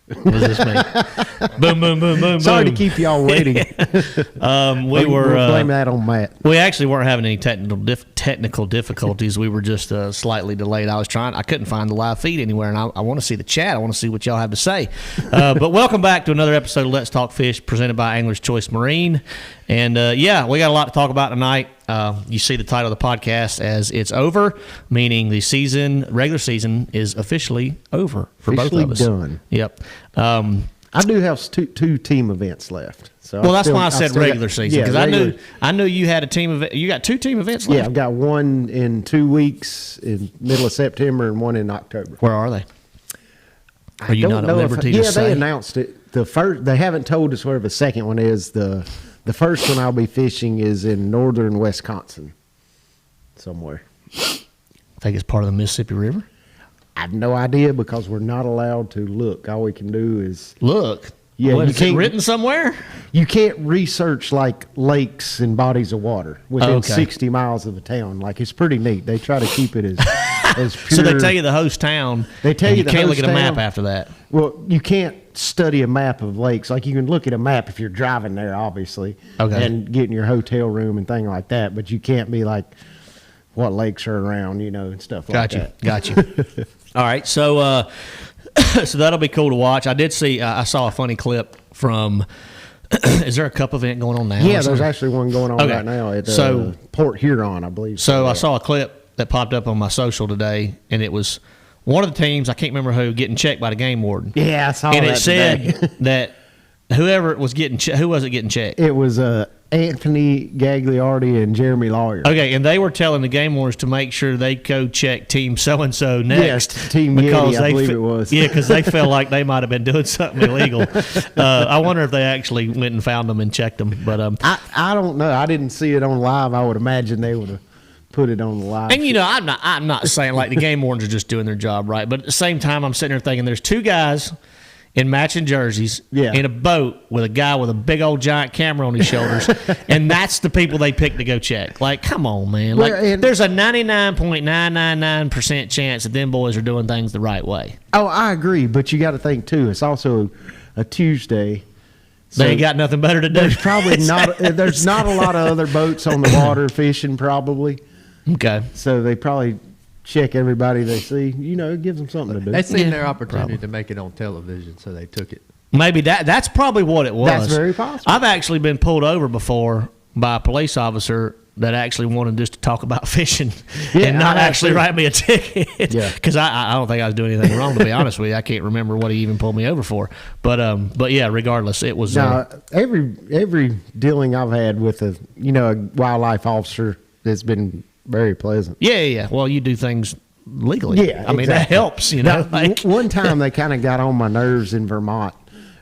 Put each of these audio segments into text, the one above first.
Was this me? Boom, boom, boom, boom, Sorry boom. to keep y'all waiting. We were We'll blame that on Matt. We actually weren't having any technical difficulties. We were just slightly delayed. I couldn't find the live feed anywhere, and I want to see the chat. I want to see what y'all have to say. But welcome back to another episode of Let's Talk Fish, presented by Angler's Choice Marine. And yeah, we got a lot to talk about tonight. You see the title of the podcast as it's over, meaning the regular season is officially over for both of us. Done. Yep. I do have two team events left. So well, that's why I said regular season, because I knew you had a team event. You got 2 team events left. Yeah, I've got one in 2 weeks in middle of September and one in October. Where are they? Are you not at liberty to say? Yeah, they announced it. The first, they haven't told us where the second one is. The first one I'll be fishing is in northern Wisconsin, somewhere. I think it's part of the Mississippi River. I have no idea because we're not allowed to look. All we can do is look. Yeah, what, is it written somewhere? You can't research like lakes and bodies of water within 60 miles of the town. Like, it's pretty neat. They try to keep it as pure. So they tell you the host town. They tell you can't look at a map after that. Well, you can't study a map of lakes. Like, you can look at a map if you're driving there, obviously, and getting your hotel room and thing like that. But you can't be like, what lakes are around, and stuff like that. Got you. All right, so so that'll be cool to watch. I did see. I saw a funny clip from. Is there a cup event going on now? Yeah, there's actually one going on right now at Port Huron, I believe. So I saw a clip that popped up on my social today, and it was one of the teams, I can't remember who, getting checked by the game warden. Yeah, I saw that. And it said that whoever was getting who was it getting checked? It was Anthony Gagliardi and Jeremy Lawyer. Okay, and they were telling the game wardens to make sure they go check team so-and-so next. Yes, Team Yeti, I believe it was. Yeah, because they felt like they might have been doing something illegal. I wonder if they actually went and found them and checked them. But I don't know. I didn't see it on live. I would imagine they would have put it on the live. And, I'm not saying like the game wardens are just doing their job right. But at the same time, I'm sitting there thinking there's 2 guys in matching jerseys, in a boat with a guy with a big old giant camera on his shoulders, and that's the people they pick to go check. Like, come on, man. Like, there's a 99.999% chance that them boys are doing things the right way. Oh, I agree, but you got to think, too, it's also a Tuesday. So they ain't got nothing better to do. There's probably there's not a lot of other boats on the water fishing, probably. Okay. So they probably check everybody they see. It gives them something to do. They seen their opportunity to make it on television, so they took it. Maybe that's probably what it was. That's very possible. I've actually been pulled over before by a police officer that actually wanted just to talk about fishing and not actually write me a ticket. Yeah. Because I don't think I was doing anything wrong, to be honest with you. I can't remember what he even pulled me over for. But yeah, regardless, it was. Now, every dealing I've had with a wildlife officer has been very pleasant. Yeah. Well, you do things legally. Yeah, I mean, that helps, Now, one time they kind of got on my nerves in Vermont.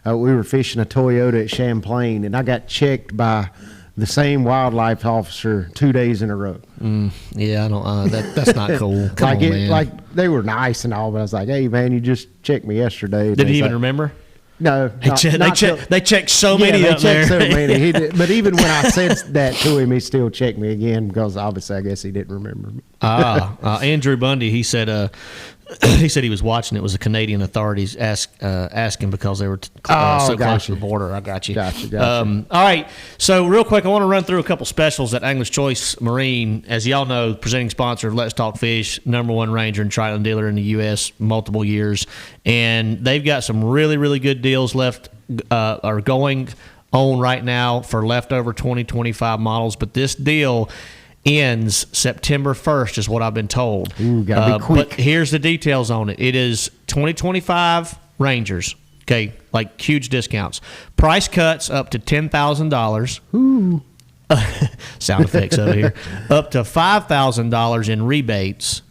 We were fishing a Toyota at Champlain, and I got checked by the same wildlife officer 2 days in a row. Yeah, I don't. That's not cool. Come on, man. Like, they were nice and all, but I was like, "Hey, man, you just checked me yesterday." Did he even remember? No, they checked so many up there. So many. He did, but even when I said that to him, he still checked me again because obviously I guess he didn't remember me. Andrew Bundy, he said he was watching. It was the Canadian authorities asking because they were so close to the border. I got you. Gotcha. All right. So real quick, I want to run through a couple specials at Angler's Choice Marine. As y'all know, presenting sponsor of Let's Talk Fish, #1 Ranger and Triton dealer in the U.S. multiple years, and they've got some really, really good deals left are going on right now for leftover 2025 models. But this deal ends September 1st is what I've been told. Ooh, gotta be quick. But here's the details on it. It is 2025 Rangers, okay, like huge discounts. Price cuts up to $10,000. Ooh. Sound effects over here. Up to $5,000 in rebates.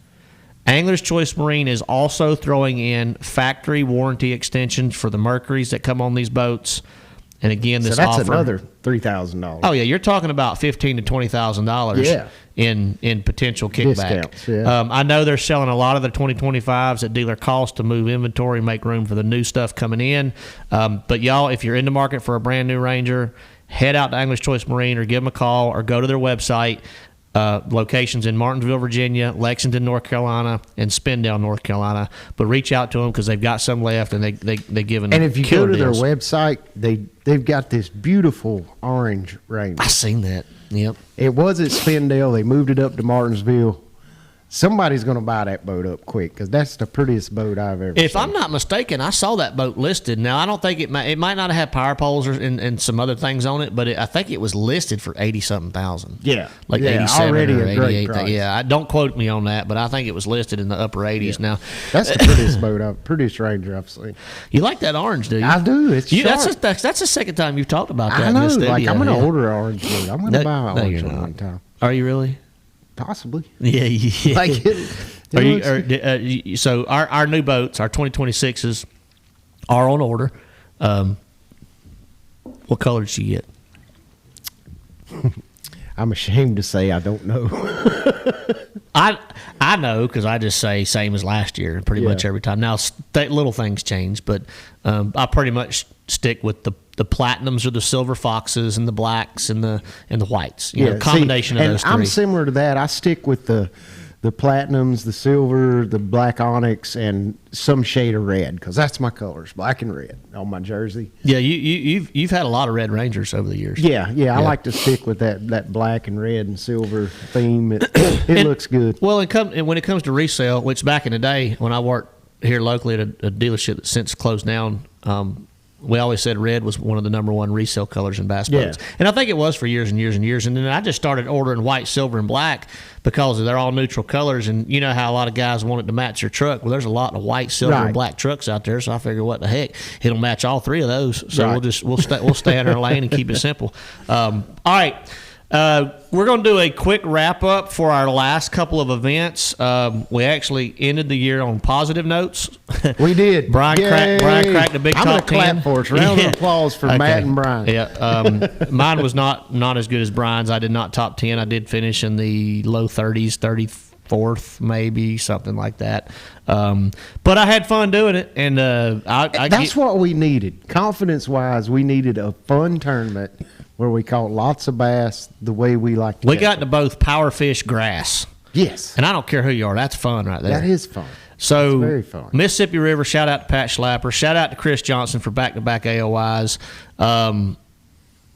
Angler's Choice Marine is also throwing in factory warranty extensions for the Mercuries that come on these boats. And again, this that's offer, another $3,000. Oh yeah, you're talking about $15,000 to $20,000 in potential kickback. Discounts, yeah. I know they're selling a lot of the 2025s at dealer cost to move inventory, make room for the new stuff coming in. But y'all, if you're in the market for a brand new Ranger, head out to Angler's Choice Marine or give them a call or go to their website. locations in Martinsville, Virginia, Lexington, North Carolina, and Spindale, North Carolina. But reach out to them because they've got some left, and they giving. And if you go to their deals. website, they've got this beautiful orange Ranger. I seen that. Yep. It was at Spindale. They moved it up to Martinsville. Somebody's going to buy that boat up quick because that's the prettiest boat I've ever seen. If I'm not mistaken, I saw that boat listed. Now, I don't think it might not have power poles and some other things on it, but I think it was listed for 80-something thousand. Yeah. Like Yeah, 87 already or a great 88. price. Yeah, don't quote me on that, but I think it was listed in the upper 80s. Now, That's the prettiest Ranger I've seen. you like that orange, do you? I do. It's sharp. That's the second time you've talked about that. I in know. this studio. Like, I'm going to Yeah. order an orange boat. I'm going to buy an orange you're one not. one time. Are you really? Possibly. Yeah, yeah. Like, So our new boats, our 2026s, are on order. What color did she get? I'm ashamed to say I don't know. I know because I just say same as last year pretty much every time. Now little things change, but I pretty much stick with the platinums or the silver foxes and the blacks and the whites. You know, combination of those three. I'm similar to that. I stick with the platinums, the silver, the black onyx, and some shade of red because that's my colors, black and red on my jersey. Yeah, you've had a lot of Red Rangers over the years. Yeah. I like to stick with that black and red and silver theme. It looks good. Well, and when it comes to resale, which back in the day when I worked here locally at a dealership that's since closed down, we always said red was one of the number one resale colors in bass boats. And I think it was for years and years and years. And then I just started ordering white, silver, and black because they're all neutral colors. And you know how a lot of guys want it to match their truck. Well, there's a lot of white, silver, and black trucks out there. So I figured, what the heck? It'll match all three of those. So we'll stay in our lane and keep it simple. All right. We're going to do a quick wrap up for our last couple of events. We actually ended the year on positive notes. We did. Brian cracked a big I'm top 10. I'm going to clap for us. Round of applause for Matt and Brian. Yeah. Mine was not as good as Brian's. I did not top 10. I did finish in the low 30s, 34th maybe, something like that. But I had fun doing it. And that's what we needed. Confidence-wise, we needed a fun tournament where we caught lots of bass the way we like to. We got to both power fish grass. Yes. And I don't care who you are. That's fun right there. That is fun. So, it's very fun. Mississippi River, shout out to Pat Schlapper. Shout out to Chris Johnson for back-to-back AOYs.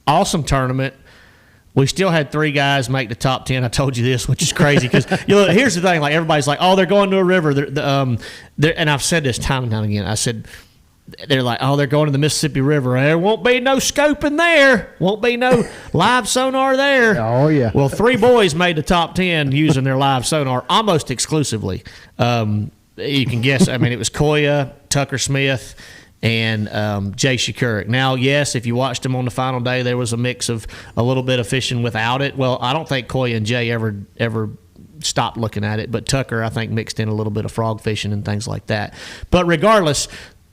Awesome tournament. We still had 3 guys make the top 10. I told you this, which is crazy because here's the thing. Like everybody's like, oh, they're going to a river. And I've said this time and time again. I said, they're like, oh, they're going to the Mississippi River. There won't be no scoping there. Won't be no live sonar there. Oh, yeah. Well, 3 boys made the top 10 using their live sonar almost exclusively. You can guess. I mean, it was Koya, Tucker Smith, and Jay Shakurik. Now, yes, if you watched them on the final day, there was a mix of a little bit of fishing without it. Well, I don't think Koya and Jay ever stopped looking at it, but Tucker, I think, mixed in a little bit of frog fishing and things like that. But regardless,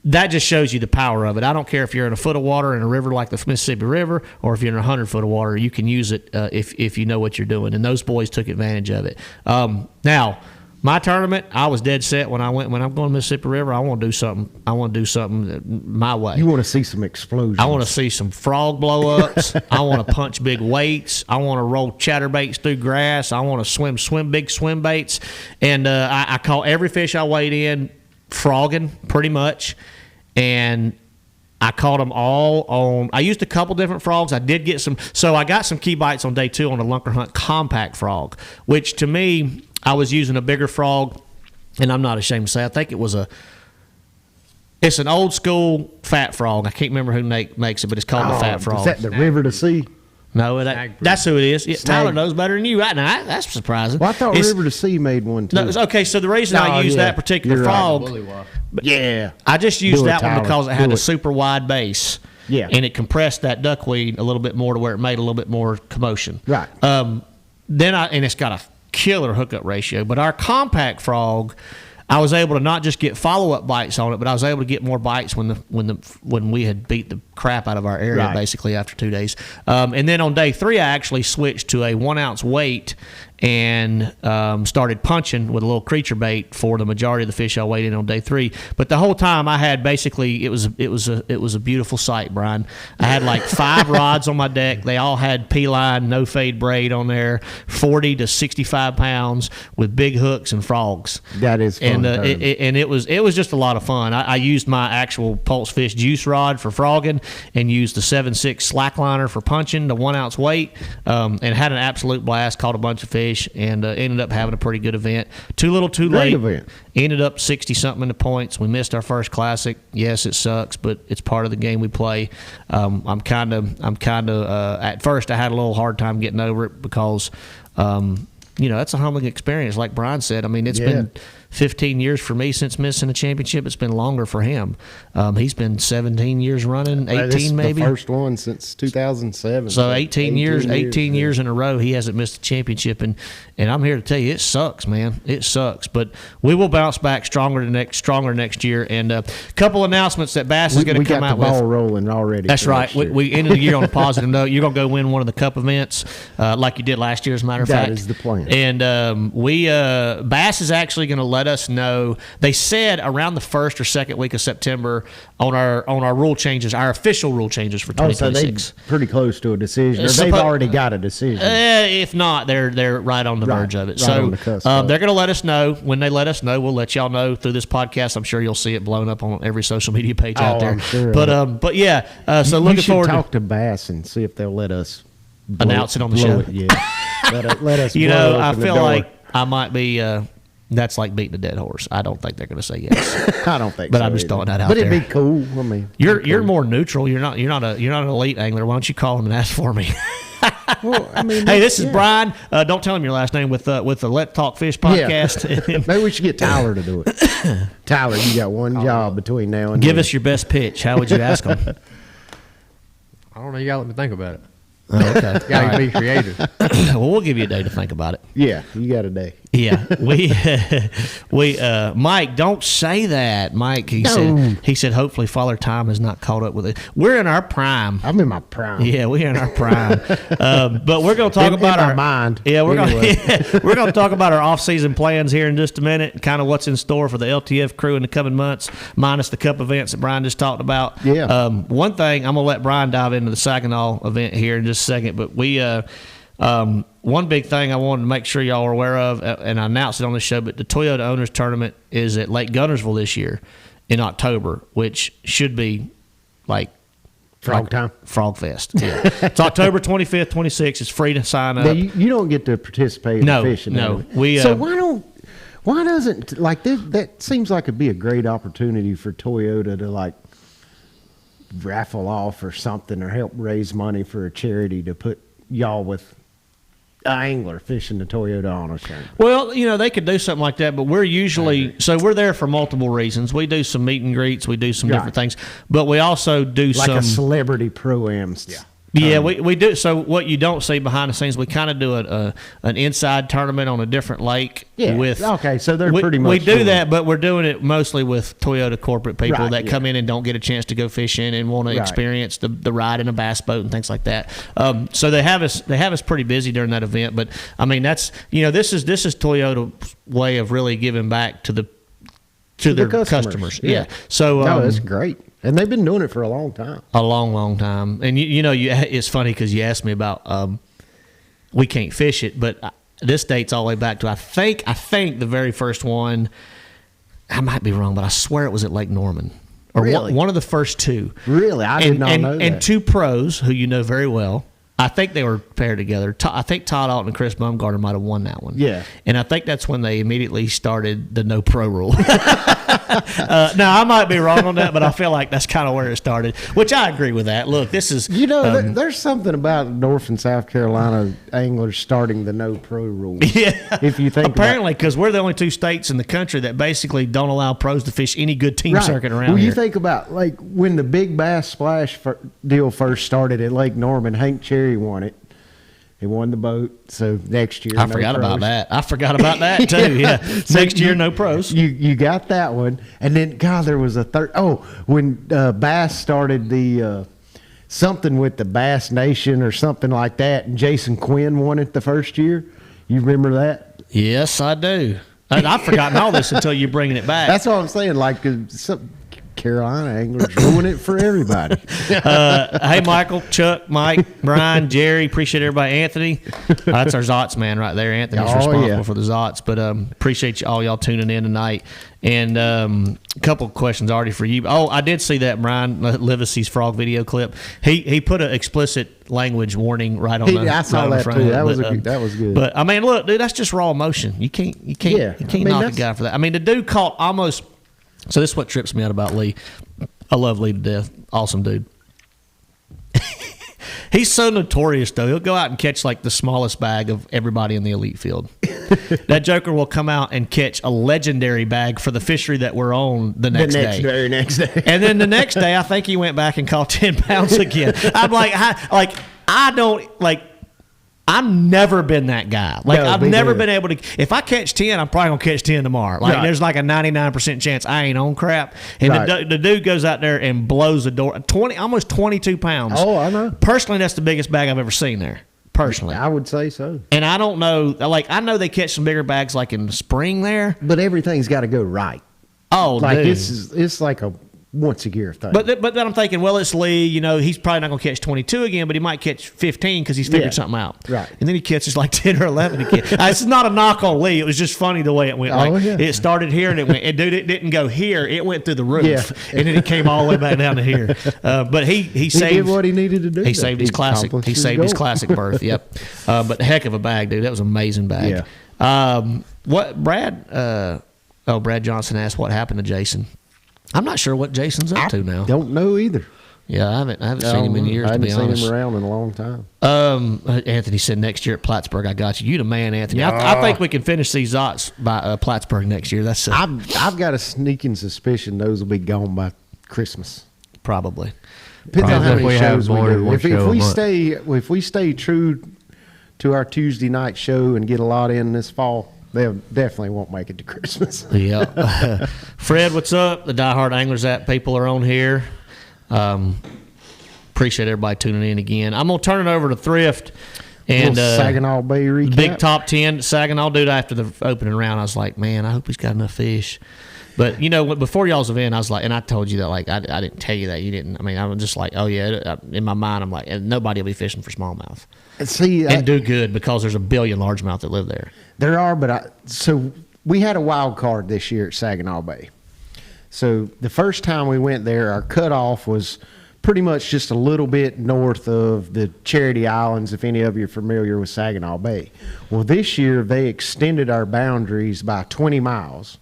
that just shows you the power of it. I don't care if you're in a foot of water in a river like the Mississippi River or if you're in 100 foot of water. You can use it if you know what you're doing, and those boys took advantage of it. Now, my tournament, I was dead set when I'm going to Mississippi River. I want to do something. I want to do something my way. You want to see some explosions. I want to see some frog blow-ups. I want to punch big weights. I want to roll chatterbaits through grass. I want to swim big swim baits. And I caught every fish I weighed in frogging pretty much. And I caught them all on. I used a couple different frogs. I did get some. So I got some key bites on day 2 on a Lunker Hunt compact frog, which to me, I was using a bigger frog, and I'm not ashamed to say I think it's an old school fat frog. I can't remember who makes it, but it's called the fat frog. Is that the River to Sea? No, that's who it is. Yeah, Tyler knows better than you right now. That's surprising. Well, I thought River to Sea made one too. No, okay, so the reason I used that particular frog, I just used that one because it had a super wide base. Yeah. And it compressed that duckweed a little bit more to where it made a little bit more commotion. Right. And it's got a killer hookup ratio. But our compact frog, I was able to not just get follow-up bites on it, but I was able to get more bites when we had beat the crap out of our area basically after 2 days. And then on day 3, I actually switched to a 1 ounce weight and started punching with a little creature bait for the majority of the fish I weighed in on day 3. But the whole time I had basically it was a beautiful sight, Brian. I had like 5 rods on my deck. They all had P-line, no fade braid on there, 40 to 65 pounds with big hooks and frogs. That is fun. And it was just a lot of fun. I used my actual Pulse Fish juice rod for frogging and used the 7.6 slackliner for punching, the 1 ounce weight, and had an absolute blast. Caught a bunch of fish and ended up having a pretty good event. Too little, too late. Event. Ended up 60 something in the points. We missed our first classic. Yes, it sucks, but it's part of the game we play. I'm kind of at first I had a little hard time getting over it because that's a humbling experience. Like Brian said, I mean, it's been 15 years for me since missing a championship. It's been longer for him. He's been 17 years running, 18 maybe. The first one since 2007. So 18 years in a row he hasn't missed a championship, and I'm here to tell you it sucks, man. It sucks, but we will bounce back stronger next year. And a couple announcements that Bass is going to come out with. We got the ball rolling already. That's right. We ended the year on a positive note. You're going to go win one of the Cup events like you did last year, as a matter of fact. That is the plan. And Bass is actually going to let us know. They said around the first or second week of September on our rule changes, our official rule changes for 2026. So they're pretty close to a decision. Or they've already got a decision. If not, they're right on the verge of it. So they're going to let us know. When they let us know, we'll let y'all know through this podcast. I'm sure you'll see it blown up on every social media page out there. I'm sure. But yeah. So looking forward to talk to Bass and see if they'll let us announce it on the show. Yeah. let us. I feel like I might be. That's like beating a dead horse. I don't think they're going to say yes. I don't think. But so I'm just either. throwing that out but there. But it'd be cool. I mean, you're more neutral. You're not an elite angler. Why don't you call him and ask for me? Well, I mean, hey, this is Brian. Don't tell him your last name with the Let's Talk Fish podcast. Yeah. Maybe we should get Tyler to do it. Tyler, you got one job between now and Give then. us your best pitch. How would you ask him? I don't know. You got to let me think about it. Oh, okay. Got to be creative. Well, we'll give you a day to think about it. Yeah, you got a day. Yeah, we Mike, don't say that. Mike, he said hopefully Father Time has not caught up with it. We're in our prime. I'm in my prime. Yeah, we're in our prime. But we're going to talk about our mind. Yeah, we're going to talk about our off-season plans here in just a minute, and kind of what's in store for the LTF crew in the coming months, minus the Cup events that Brian just talked about. Yeah. One thing, I'm going to let Brian dive into the Saginaw event here in just a second, but we one big thing I wanted to make sure y'all are aware of, and I announced it on the show, but the Toyota Owners Tournament is at Lake Guntersville this year in October, which should be like Frog time. Frog Fest. Yeah. It's October 25th, 26th. It's free to sign up. Now, you don't get to participate in fishing. No. So why doesn't, like, that seems like it'd be a great opportunity for Toyota to, like, raffle off or something, or help raise money for a charity to put y'all with an angler fishing the Toyota Honor Tournament. Well, they could do something like that, but we're usually, so we're there for multiple reasons. We do some meet and greets, we do some different things, but we also do like a celebrity pro-ams. Yeah. Yeah, we do. So what you don't see behind the scenes, we kind of do an inside tournament on a different lake. Yeah. Okay, so they're pretty much. We do that, but we're doing it mostly with Toyota corporate people that come in and don't get a chance to go fishing and want to experience the ride in a bass boat and things like that. So they have us pretty busy during that event. But I mean, that's this is Toyota's way of really giving back to their customers. Yeah. So that's great. And they've been doing it for a long time. A long, long time. And, it's funny because you asked me about we can't fish it, but this dates all the way back to, I think the very first one, I might be wrong, but I swear it was at Lake Norman. Or really? One of the first two. Really? I did not know that. And two pros who you know very well. I think they were paired together. I think Todd Alton and Chris Bumgarner might have won that one. Yeah. And I think that's when they immediately started the no pro rule. Now, I might be wrong on that, but I feel like that's kind of where it started, which I agree with that. Look, this is... there's something about North and South Carolina anglers starting the no pro rule. Yeah. If you think apparently, because we're the only two states in the country that basically don't allow pros to fish any good team circuit around here. Well, you think about, like, when the Big Bass Splash deal first started at Lake Norman, Hank Cherry won it. He won the boat. So next year, I forgot about that. I forgot about that too. Yeah. Next year, no pros. You got that one, and then there was a third. Oh, when Bass started the something with the Bass Nation or something like that, and Jason Quinn won it the first year. You remember that? Yes, I do. I've forgotten all this until you're bringing it back. That's what I'm saying. Like, Carolina anglers ruin it for everybody. Hey, Michael, Chuck, Mike, Brian, Jerry, appreciate everybody. Anthony, that's our Zots man right there. Anthony's responsible for the Zots, but appreciate y'all tuning in tonight. And a couple of questions already for you. Oh, I did see that Brian Livesey's frog video clip. He put an explicit language warning right on the front. I saw that too. That was good. But I mean, look, dude, that's just raw emotion. You can't knock a guy for that. I mean, the dude caught almost. So this is what trips me out about Lee. I love Lee to death. Awesome dude. He's so notorious, though. He'll go out and catch like the smallest bag of everybody in the elite field. That joker will come out and catch a legendary bag for the fishery that we're on the next day. Next day. And then the next day, I think he went back and caught 10 pounds again. I'm like, I've never been that guy. Like, no, I've never been able to. If I catch 10, I'm probably going to catch 10 tomorrow. Like, there's like a 99% chance I ain't on crap. And the dude goes out there and blows the door. Almost 22 pounds. Oh, I know. Personally, that's the biggest bag I've ever seen there. Personally. I would say so. And I don't know. Like, I know they catch some bigger bags like in the spring there. But everything's got to go right. Oh, like, dude. It's like a once a year thing. But then I'm thinking, well, it's Lee. You know, he's probably not going to catch 22 again, but he might catch 15 because he's figured something out. Right. And then he catches like 10 or 11 again. This is not a knock on Lee. It was just funny the way it went. It started here and it went. And dude, it didn't go here. It went through the roof, and then it came all the way back down to here. But he saved did what he needed to do. He saved his classic. He saved his classic berth. Yep. But heck of a bag, dude. That was an amazing bag. Yeah. What Brad? Brad Johnson asked what happened to Jason. I'm not sure what Jason's up to now. Don't know either. Yeah, I haven't seen him in years, to be honest. I haven't seen him around in a long time. Anthony said next year at Plattsburgh, I got you. You the man, Anthony. I think we can finish these Zots by Plattsburgh next year. That's I've got a sneaking suspicion those will be gone by Christmas. Probably. Depends on how many shows we do. If we stay true to our Tuesday night show and get a lot in this fall, they definitely won't make it to Christmas. Yeah. Fred, what's up? The Diehard Anglers app people are on here. Appreciate everybody tuning in again. I'm going to turn it over to Thrift. And Saginaw Bay recap. Big top 10. Saginaw, dude, after the opening round, I was like, man, I hope he's got enough fish. But, you know, before y'all's event, I was like, and I told you that, like, I didn't tell you that. You didn't. I mean, I was just like, oh, yeah. In my mind, I'm like, nobody will be fishing for smallmouth. And do good because there's a billion largemouth that live there. There are, but so we had a wild card this year at Saginaw Bay. So the first time we went there, our cutoff was pretty much just a little bit north of the Charity Islands, if any of you are familiar with Saginaw Bay. Well, this year they extended our boundaries by 20 miles.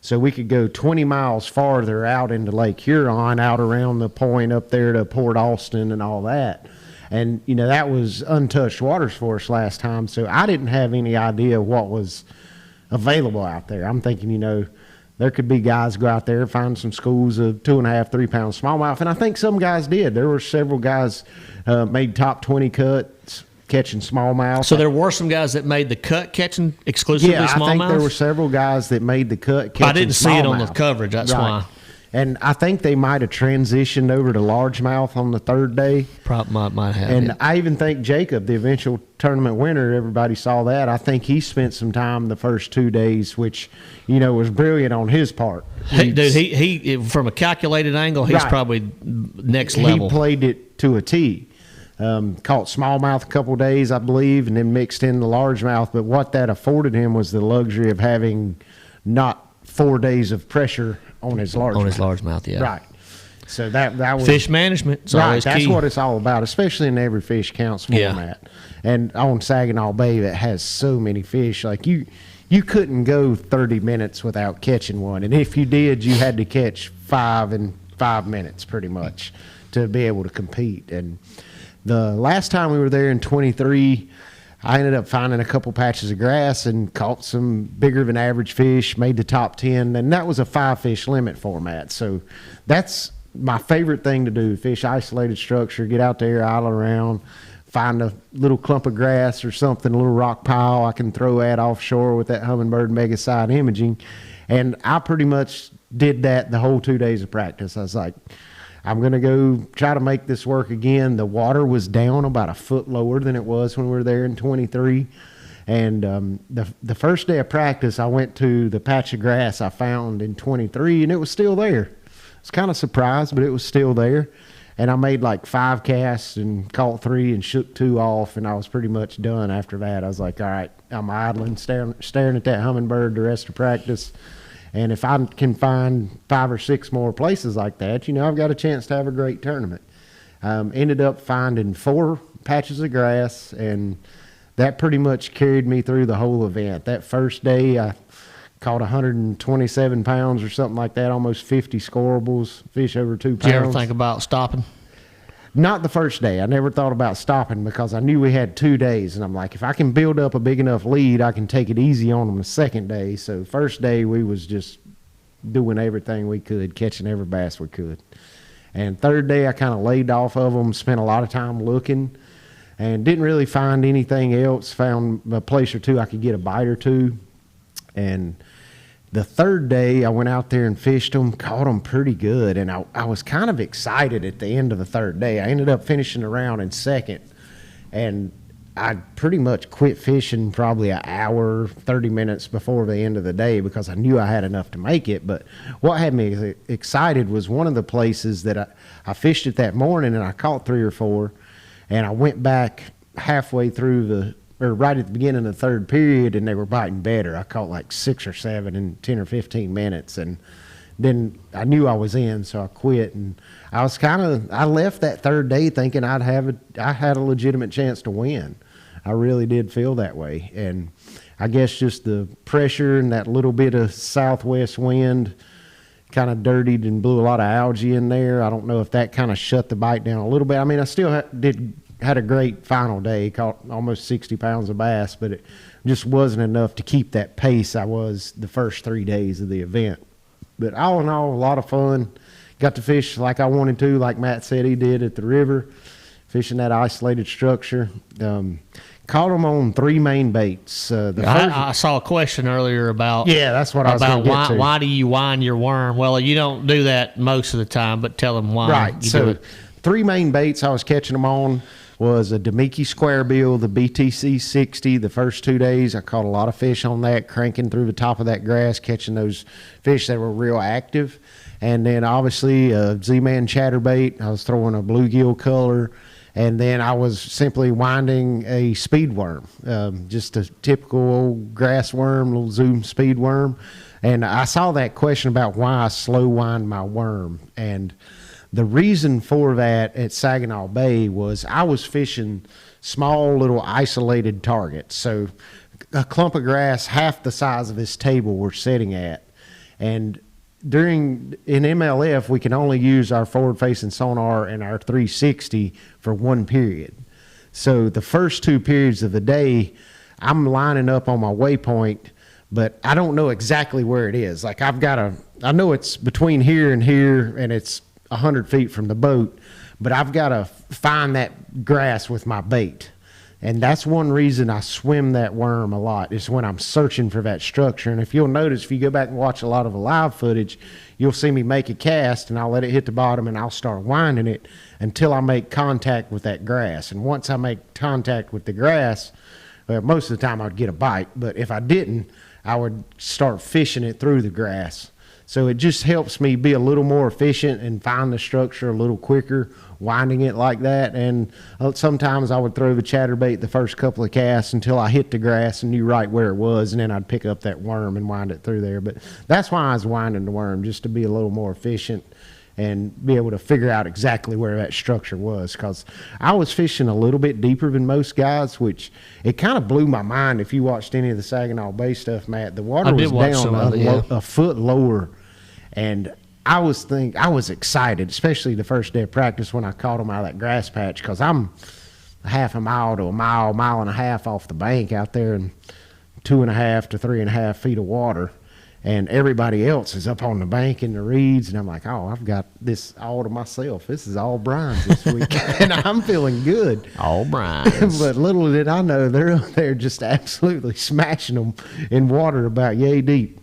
So we could go 20 miles farther out into Lake Huron, out around the point up there to Port Austin and all that. And, you know, that was untouched waters for us last time. So I didn't have any idea what was available out there. I'm thinking, you know, there could be guys go out there, find some schools of 2.5, 3 pound smallmouth. And I think some guys did. There were several guys made top 20 cuts catching smallmouth. So there were some guys that made the cut catching exclusively smallmouth? Yeah, I think there were several guys that made the cut catching smallmouth. I didn't see it on the coverage. That's why. And I think they might have transitioned over to largemouth on the third day. Probably might have. And I even think Jacob, the eventual tournament winner, everybody saw that. I think he spent some time the first 2 days, which, you know, was brilliant on his part. Dude, he from a calculated angle, he's probably next level. He played it to a T. Caught smallmouth a couple days, I believe, and then mixed in the largemouth. But what that afforded him was the luxury of having not 4 days of pressure on his largemouth. On his largemouth, yeah. Right. So that was fish management. It's always that's key. what it's all about, especially in every fish counts format. Yeah. And on Saginaw Bay that has so many fish, like you couldn't go 30 minutes without catching one. And if you did, you had to catch 5 in 5 minutes pretty much to be able to compete. And the last time we were there in 23, I ended up finding a couple patches of grass and caught some bigger than average fish, made the top 10, and that was a 5-fish limit format. So that's my favorite thing to do, fish isolated structure, get out there, idle around, find a little clump of grass or something, a little rock pile I can throw at offshore with that Humminbird Mega Side imaging. And I pretty much did that the whole 2 days of practice. I was like, I'm going to go try to make this work again. The water was down about a foot lower than it was when we were there in 23. And the first day of practice, I went to the patch of grass I found in 23, and it was still there. I was kind of surprised, but it was still there. And I made like 5 casts and caught 3 and shook 2 off, and I was pretty much done after that. I was like, all right, I'm idling, staring at that hummingbird the rest of practice. And if I can find 5 or 6 more places like that, I've got a chance to have a great tournament. Ended up finding 4 patches of grass, and that pretty much carried me through the whole event. That first day, I caught 127 pounds or something like that, almost 50 scorables, fish over 2 pounds. Did you ever think about stopping? Not the first day. I never thought about stopping because I knew we had 2 days, and I'm like, if I can build up a big enough lead, I can take it easy on them the second day. So first day, we was just doing everything we could, catching every bass we could. And third day, I kind of laid off of them, spent a lot of time looking, and didn't really find anything else. Found a place or two I could get a bite or two. And the third day, I went out there and fished them, caught them pretty good, and I was kind of excited at the end of the third day. I ended up finishing the round in second, and I pretty much quit fishing probably an hour, 30 minutes before the end of the day because I knew I had enough to make it. But what had me excited was one of the places that I fished it that morning, and I caught 3 or 4, and I went back halfway through right at the beginning of the third period, and they were biting better. I caught like 6 or 7 in 10 or 15 minutes, and then I knew I was in, so I quit. And I left that third day thinking I had a legitimate chance to win. I really did feel that way. And I guess just the pressure and that little bit of southwest wind kind of dirtied and blew a lot of algae in there. I don't know if that kind of shut the bite down a little bit. I mean, I still had a great final day, caught almost 60 pounds of bass, but it just wasn't enough to keep that pace I was the first 3 days of the event. But all in all, a lot of fun. Got to fish like I wanted to, like Matt said he did at the river, fishing that isolated structure. Caught them on 3 main baits. I saw a question earlier about that's what I was going to get to. Why do you wind your worm? Well, you don't do that most of the time, but tell them why. Right. So 3 main baits I was catching them on was a Demiki square bill, the BTC 60. The first 2 days I caught a lot of fish on that, cranking through the top of that grass, catching those fish that were real active. And then obviously a Z-Man chatterbait. I was throwing a bluegill color. And then I was simply winding a speed worm, just a typical old grass worm, little zoom speed worm. And I saw that question about why I slow wind my worm. And the reason for that at Saginaw Bay was I was fishing small little isolated targets. So a clump of grass half the size of this table we're sitting at. And in MLF, we can only use our forward-facing sonar and our 360 for 1 period. So the first 2 periods of the day, I'm lining up on my waypoint, but I don't know exactly where it is. Like I know it's between here, and it's 100 feet from the boat, but I've got to find that grass with my bait. And that's one reason I swim that worm a lot, is when I'm searching for that structure. And if you'll notice, if you go back and watch a lot of the live footage, you'll see me make a cast, and I'll let it hit the bottom, and I'll start winding it until I make contact with that grass. And once I make contact with the grass, most of the time I'd get a bite. But if I didn't, I would start fishing it through the grass. So it just helps me be a little more efficient and find the structure a little quicker, winding it like that. And sometimes I would throw the chatterbait the first couple of casts until I hit the grass and knew right where it was, and then I'd pick up that worm and wind it through there. But that's why I was winding the worm, just to be a little more efficient and be able to figure out exactly where that structure was, because I was fishing a little bit deeper than most guys, which it kind of blew my mind. If you watched any of the Saginaw Bay stuff, Matt, the water was down a foot lower, and I was excited, especially the first day of practice when I caught them out of that grass patch, because I'm half a mile to a mile and a half off the bank out there in 2.5 to 3.5 feet of water. And everybody else is up on the bank in the reeds, and I'm like, oh, I've got this all to myself. This is all Brian's this week, and I'm feeling good. All Brian's. But little did I know, they're just absolutely smashing them in water about yay deep.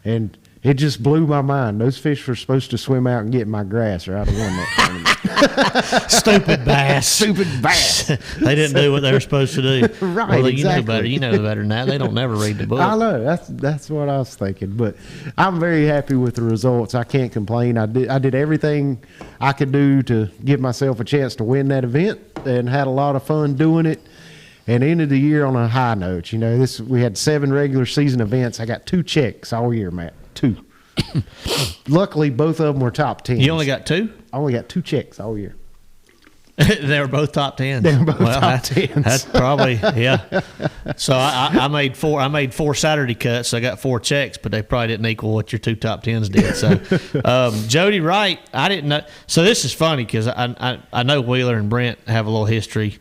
And It just blew my mind. Those fish were supposed to swim out and get in my grass, or I'd have won that tournament. Stupid bass. Stupid bass. They didn't do what they were supposed to do. Right, well, exactly. You know better. You know better than that. They don't never read the book. I know. That's what I was thinking. But I'm very happy with the results. I can't complain. I did everything I could do to give myself a chance to win that event, and had a lot of fun doing it. And ended the year on a high note. You know, we had 7 regular season events. I got 2 checks all year, Matt. 2. Luckily, both of them were top 10s. You only got 2? I only got 2 checks all year. They were both top 10s. They were both top 10s. That's probably, yeah. So I made 4. I made 4 Saturday cuts. So I got 4 checks, but they probably didn't equal what your 2 top 10s did. So Jody Wright, I didn't know. So this is funny because I know Wheeler and Brent have a little history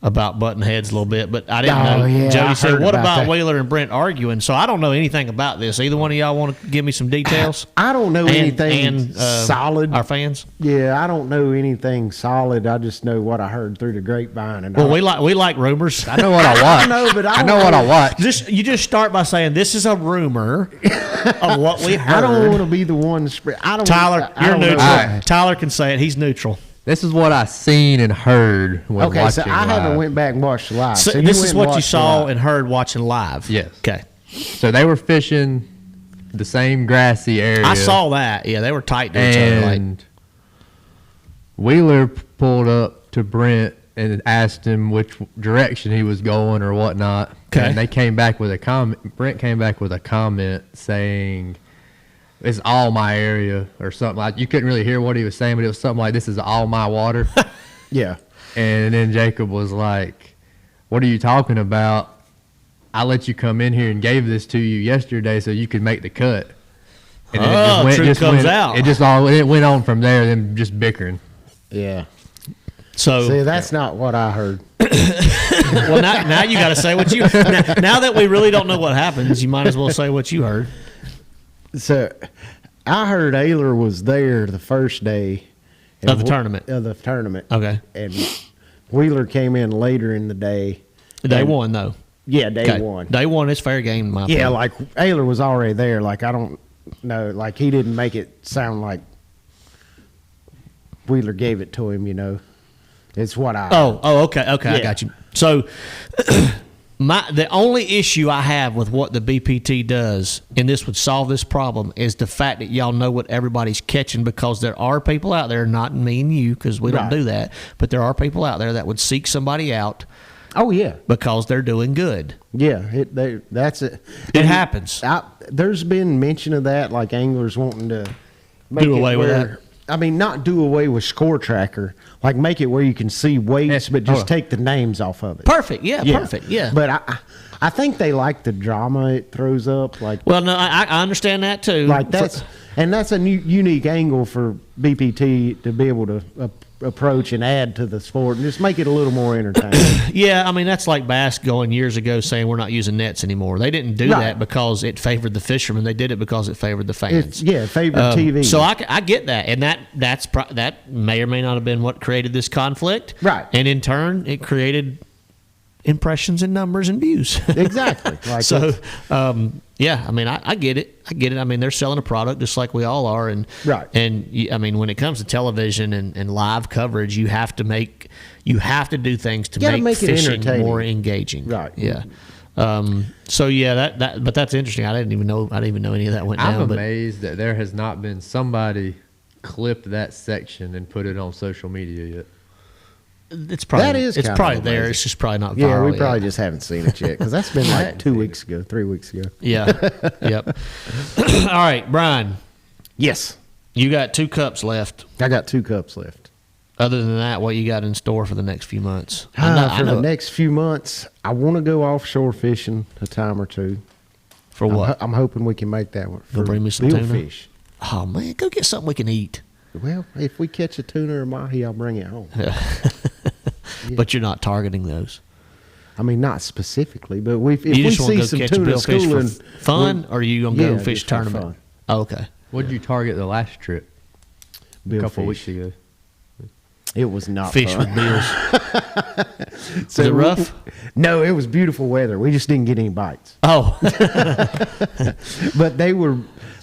about button heads a little bit, but I didn't know. Yeah, Jody said, what about that. Wheeler and Brent arguing? So I don't know anything about this. Either one of y'all want to give me some details? I don't know anything solid. Our fans? Yeah, I don't know anything solid. I just know what I heard through the grapevine. And Well, we like rumors. I know what I watch. I know, but I know what I watch. You just start by saying this is a rumor of what we heard. I don't want to be the one to spread. Tyler, you're neutral. Right. Tyler can say it. He's neutral. This is what I seen and heard when Okay, watching so I haven't live. went back and watched the live. So So this went is and what you watched saw the live. and heard watching live. Yes. Okay. So they were fishing the same grassy area. I saw that. Yeah, they were tight to each other. Like, And Wheeler pulled up to Brent and asked him which direction he was going or whatnot. Okay. And they came back with a comment. Brent came back with a comment saying, "It's all my area," or something like. You couldn't really hear what he was saying, but it was something like, "This is all my water." Yeah. And then Jacob was like, "What are you talking about? I let you come in here and gave this to you yesterday so you could make the cut." And then truth comes out. It went on from there, then just bickering. Yeah. so See, that's not what I heard. well, now you got to say what you. Now that we really don't know what happens, you might as well say what you heard. So I heard Ayler was there the first day Of the tournament. Of the tournament. Okay. And Wheeler came in later in the day. Day And- one though. Yeah, day Okay. one. Day one is fair game. In my Yeah, opinion. like Ayler was already there. Like I don't know. Like he didn't make it sound like Wheeler gave it to him. You know, it's what I. Okay, I Yeah. got you. So, the only issue I have with what the BPT does, and this would solve this problem, is the fact that y'all know what everybody's catching, because there are people out there, not me and you, because we don't Right. do that, but there are people out there that would seek somebody out Oh yeah, because they're doing good. yeah. That's it. It happens. There's been mention of that, like anglers wanting to make Do it away with where- that? I mean, not do away with Score Tracker, like make it where you can see weights, but just take the names off of it. Perfect. Yeah, perfect. Yeah. But I think they like the drama it throws up. Like, well, no, I understand that too. like that's a new, unique angle for BPT to be able to approach and add to the sport and just make it a little more entertaining. Yeah, I mean, that's like bass going years ago saying we're not using nets anymore. They didn't do Right. that because it favored the fishermen. They did it because it favored the fans. Favorite TV. So I get that, and that may or may not have been what created this conflict. Right. And in turn, it created impressions and numbers and views. Exactly. Like So, yeah, I mean, I get it. I get it. I mean, they're selling a product just like we all are. And, Right. And I mean, when it comes to television and live coverage, you have to do things to gotta make make it fishing entertaining. more engaging. Right. Yeah. So yeah, but that's interesting. I didn't even know any of that went down. I'm but amazed that there has not been somebody clipped that section and put it on social media yet. it's probably That is it's kind probably of there. amazing. It's just probably not viral. yeah, we yet. probably just haven't seen it yet because that's been like 2 weeks ago, 3 weeks ago. Yeah. Yep. All right, Brian, Yes, you got 2 cups left. I got 2 cups left. Other than that, what you got in store for the next few months? For the next few months, I want to go offshore fishing a time or two. For what? I'm hoping we can make that one. You'll For bring me some tuna? billfish. Oh man, go get something we can eat. Well, if we catch a tuna or mahi, I'll bring it home. But you're not targeting those. I mean, not specifically, but if You we just want see to go some catch a tuna billfish schooling, for fun, or are you gonna go fish just for tournament? fun. Oh, okay. What did you target the last trip? A couple Billfish. weeks ago. It was not Fish fun. with bills. So Was it rough? No, it was beautiful weather. We just didn't get any bites. Oh, But they were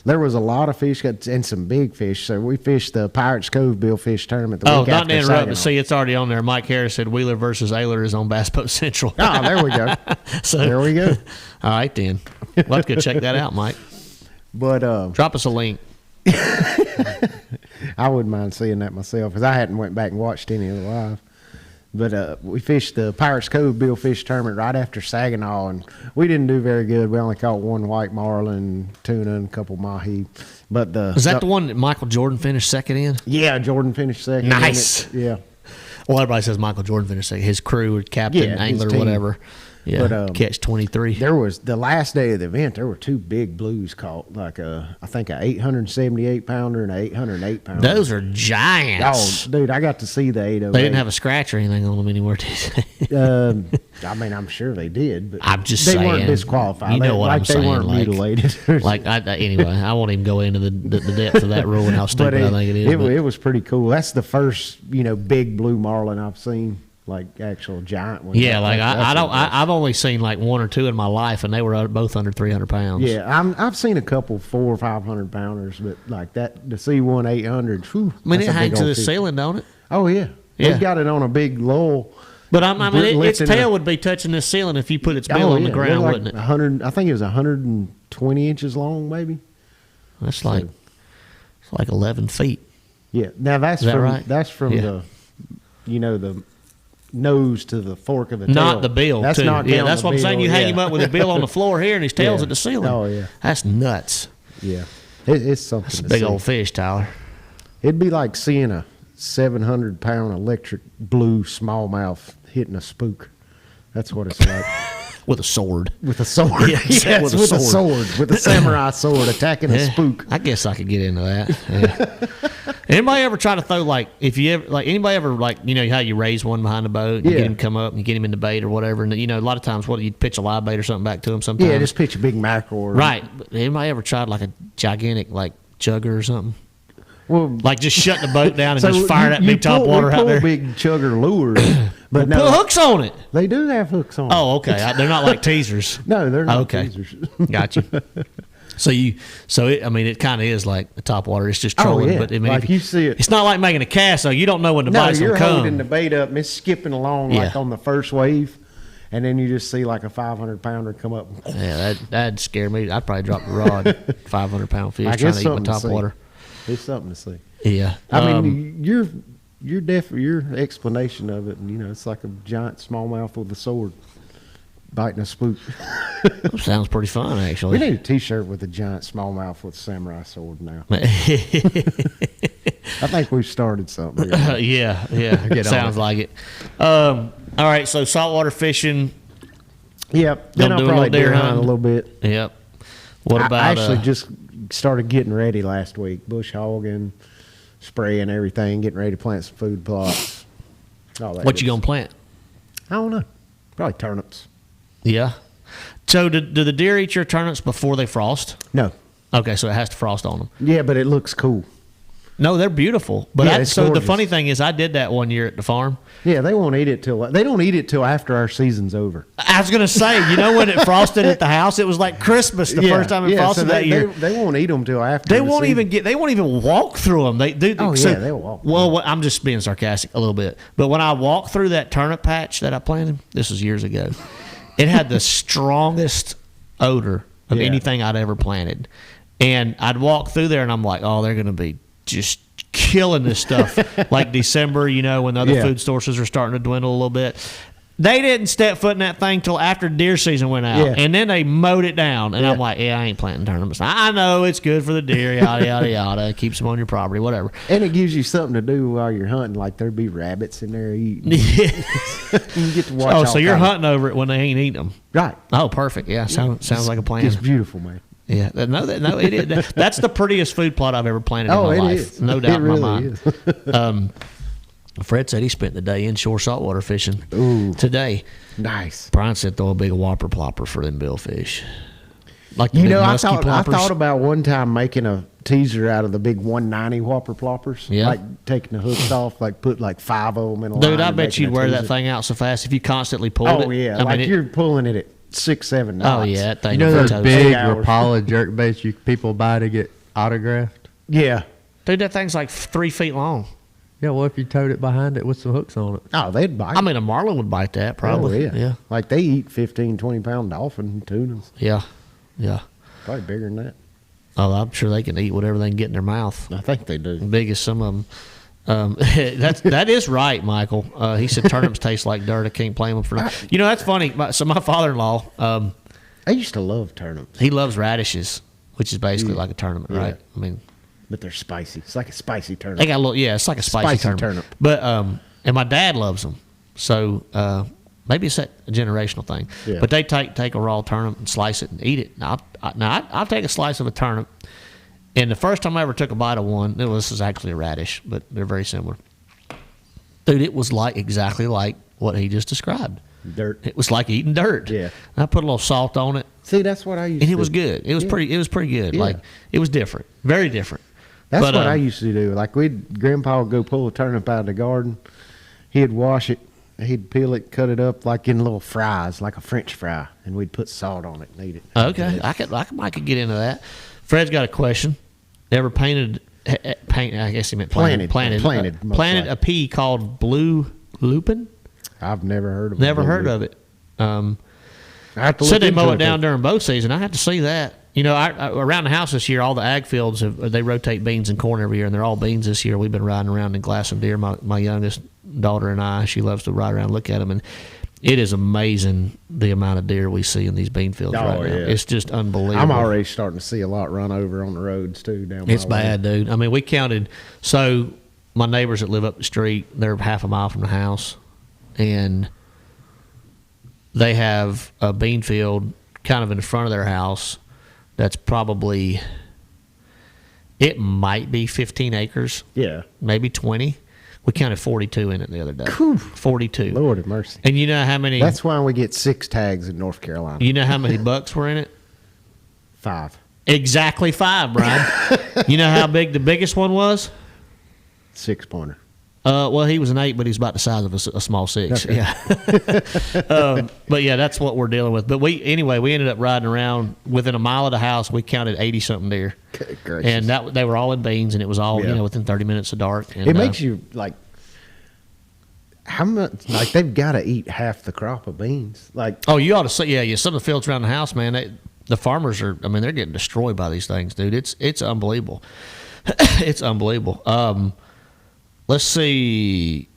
there was a lot of fish and some big fish. So we fished the Pirates Cove Billfish tournament the week not after to interrupt, Saginaw. but see, it's already on there. Mike Harris said Wheeler versus Ayler is on Bass Boat Central. Oh, there we go. So There we go. All right, then. We'll have to go check that out, Mike. But Drop us a link. I wouldn't mind seeing that myself because I hadn't went back and watched any of it live. But we fished the Pirates Cove Billfish tournament right after Saginaw, and we didn't do very good. We only caught one white marlin, tuna, and a couple mahi. But Is that the one that Michael Jordan finished second in? Yeah, Jordan finished second. Nice. Yeah. Well, everybody says Michael Jordan finished second. His crew, or captain, Yeah, his angler, team. whatever. Yeah, But, catch 23. There was the last day of the event. There were two big blues caught, like I think a 878 pounder and a 808 pounder. Those are giants. Oh, dude, I got to see the 808. They didn't have a scratch or anything on them anywhere, did they? I mean, I'm sure they did, but I'm just they saying. weren't disqualified. You know what I'm they saying? weren't mutilated. Anyway, I won't even go into the depth of that rule and how stupid I think it is. It was pretty cool. That's the first big blue marlin I've seen. Like actual giant ones. Yeah, like I've only seen like one or two in my life, and they were both under 300 pounds. Yeah, I've seen a couple 400 or 500 pounders, but like that to see one 800. Whew, I mean, it that's a big hangs to old the fish. ceiling, don't it? Oh yeah, Yeah. They've got it on a big lull. But I mean, its Lifting tail the- would be touching this ceiling if you put its bill on the They're ground, like wouldn't it? 100. I think it was 120 inches long, maybe. That's like it's like 11 feet. Yeah. Now that's Is that from right? that's from Yeah. the nose to the fork of the tail. Not the bill, That's too. not Yeah, counting that's the what I'm saying. bill, You hang yeah. him up with a bill on the floor here, and his tail's Yeah. at the ceiling. Oh, yeah. That's nuts. Yeah, it's something. It's a to big see. old fish, Tyler. It'd be like seeing a 700-pound electric blue smallmouth hitting a spook. That's what it's like. With a sword. With a sword. Yeah, Yes, with a with a sword. sword. With a samurai sword attacking a Yeah, spook. I guess I could get into that. Yeah. Anybody ever try to throw anybody ever how you raise one behind the boat and Yeah. get him come up and you get him in the bait or whatever, and a lot of times you pitch a live bait or something back to him sometimes. Yeah, just pitch a big mackerel. Or, right. But anybody ever tried like a gigantic chugger or something? Well, Like just shut the boat down and so just fire that big top water we out pull there. big chugger lures, but no, Put hooks on it. they do have hooks on. Oh, okay. They're not like teasers. No, they're not Okay. teasers. Gotcha. It kind of is like the top water. It's just Oh, trolling, yeah. but I mean, Like if you see it. It's not like making a cast, though. You don't know when the No, bite's you're gonna holding come. the bait up and it's skipping along like Yeah. on the first wave, and then you just see like a 500-pounder come up. Yeah, that'd scare me. I'd probably drop the rod. 500-pound fish I trying guess to eat my something to top see. water. It's something to see. Yeah. I mean, your explanation of it, it's like a giant smallmouth with a sword biting a spook. Sounds pretty fun, We actually. need a T-shirt with a giant smallmouth with a samurai sword now. I think we've started something. Yeah. Get on Sounds it. like it. All right, so saltwater fishing. Yep. Then Gonna I'll do a probably little deer deer hunt a hunting. little bit. Yep. What about I actually just started getting ready last week, bush hogging, spraying everything, getting ready to plant some food plots. All that what good you gonna plant? stuff. I don't know. Probably turnips. Yeah. So do the deer eat your turnips before they frost? No. Okay, so it has to frost on them. Yeah, but it looks cool. No, they're beautiful. But Yeah, it's so the gorgeous. funny thing is, I did that one year at the farm. Yeah, they won't eat it they don't eat it till after our season's over. I was gonna say, when it frosted at the house, it was like Christmas the first time it frosted so that year. They won't eat them till after. They the won't season. even they won't even walk through them. They do. Oh, yeah, they'll walk. Well, I'm just being sarcastic a little bit. But when I walked through that turnip patch that I planted, this was years ago, it had the strongest odor of Yeah. anything I'd ever planted. And I'd walk through there and I'm like, oh, they're going to be just killing this stuff. Like December, when the other Yeah. food sources are starting to dwindle a little bit. They didn't step foot in that thing till after deer season went out. Yeah. And then they mowed it down. And I'm Yeah. like, I ain't planting turnips. I know it's good for the deer, yada, yada, yada. Keeps them on your property, whatever. And it gives you something to do while you're hunting. Like there'd be rabbits in there eating. Yeah. You get to watch. Oh, all so you're kinds of- hunting over it when they ain't eating them. right? Oh, perfect. Yeah, sounds like a plan. It's beautiful, man. Yeah, no, it is. That's the prettiest food plot I've ever planted in Oh, my it life. is. No doubt It in my really mind. is. Fred said he spent the day inshore saltwater fishing Ooh. today. Nice. Brian said throw a big whopper plopper for them billfish. Like the You big know, I musky thought ploppers. about one time making a teaser out of the big 190 whopper ploppers. Yeah. Like taking the hooks off, like put like 5 of them in a line. Dude, I and bet making you'd a wear that teaser. thing out so fast if you constantly pulled it. Oh yeah, I like mean, you're pulling it at 6-7 knots. oh yeah, that thing. You know would those toast. big 8 hours. Rapala jerk baits people buy to get Autographed? Yeah. Dude, that thing's like 3 feet long. Yeah, well, if you towed it behind it with some hooks on it. Oh, they'd bite. I mean, a marlin would bite that, probably. Oh, yeah. Like, they eat 15, 20-pound dolphin and tunas. Yeah. Yeah. Probably bigger than that. Oh, I'm sure they can eat whatever they can get in their mouth. I think they do. Big as some of them. That is right, Michael. He said turnips taste like dirt. I can't blame him for that. You know, that's funny. So my father-in-law, I used to love turnips. he loves radishes, which is basically like a turnip, right? I mean, but they're spicy. It's like a spicy turnip. they got a little. Yeah, it's like a spicy turnip. But and my dad loves them. So maybe it's a generational thing. Yeah. But they take a raw turnip and slice it and eat it. Now I'll take a slice of a turnip. And the first time I ever took a bite of one, this is actually a radish, but they're very similar. Dude, it was exactly like what he just described. Dirt. It was like eating dirt. Yeah. I put a little salt on it. See, that's what I used to And do. it was good. It was pretty good. Yeah. Like, it was different. Very different. That's But, what I used to do. Like, Grandpa would go pull a turnip out of the garden. He'd wash it. He'd peel it, cut it up like in little fries, like a French fry, and we'd put salt on it and eat it. Okay. I could get into that. Fred's got a question. Ever painted, I guess he meant planted a pea called blue lupin? I've never heard of it. Never heard of it. I have to Said look they into mow it it, down but- during bow season. I have to see that. You know, around the house this year, all the ag fields they rotate beans and corn every year, and they're all beans this year. We've been riding around and glassing deer. My youngest daughter and I, she loves to ride around and look at them, and it is amazing the amount of deer we see in these bean fields right now. Yeah. It's just unbelievable. I'm already starting to see a lot run over on the roads too. It's bad, dude. I mean, we counted. So my neighbors that live up the street, they're half a mile from the house, and they have a bean field kind of in front of their house that's probably, it might be 15 acres. Yeah. Maybe 20. We counted 42 in it the other day. Whew. 42. Lord have mercy. And you know how many? That's why we get 6 tags in North Carolina. You know how many bucks were in it? 5. Exactly 5, Brian. You know how big the biggest one was? 6-pointer. Well, he was an 8, but he's about the size of a small 6. Okay. Yeah. But yeah, that's what we're dealing with. But we ended up riding around within a mile of the house. We counted 80 something deer, Good gracious. and they were all in beans, and it was all Yeah. within 30 minutes of dark. And, It makes you like, how much? Like, they've got to eat half the crop of beans. Like, oh, you ought to see. Yeah. Some of the fields around the house, man. The farmers are. I mean, they're getting destroyed by these things, dude. It's unbelievable. It's unbelievable. Let's see.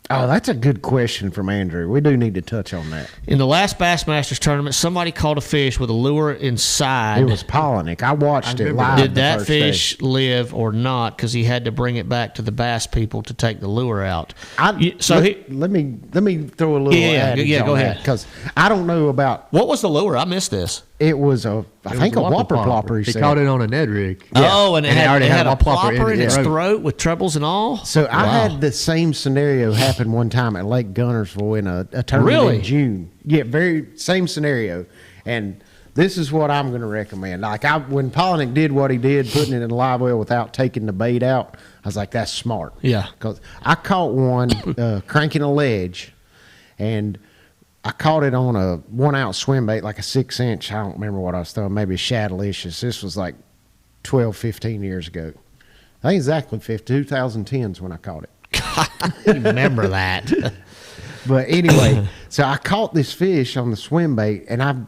oh, that's a good question from Andrew. We do need to touch on that. In the last Bassmasters tournament, somebody caught a fish with a lure inside. It was Pollinick. I watched it live. Did the that first fish day. live or not? Because he had to bring it back to the bass people to take the lure out. Let me throw a little go ahead. Because I don't know about. What was the lure? I missed this. It was I think a whopper plopper. He said. caught it on a Ned rig. Oh, and it already had a plopper plopper in its throat. throat with trebles and all. So I Wow. had the same scenario happen one time at Lake Gunnersville in a tournament Really? in June. Yeah, very same scenario. And this is what I'm going to recommend. Like when Pollinick did what he did, putting it in a live well without taking the bait out, I was like, that's smart. Yeah. Because I caught one cranking a ledge, and I caught it on a 1-ounce swim bait, like a 6-inch. I don't remember what I was throwing, maybe a Shadalicious. This was like 12, 15 years ago. I think exactly 2010's when I caught it. I remember that. But anyway, so I caught this fish on the swim bait, and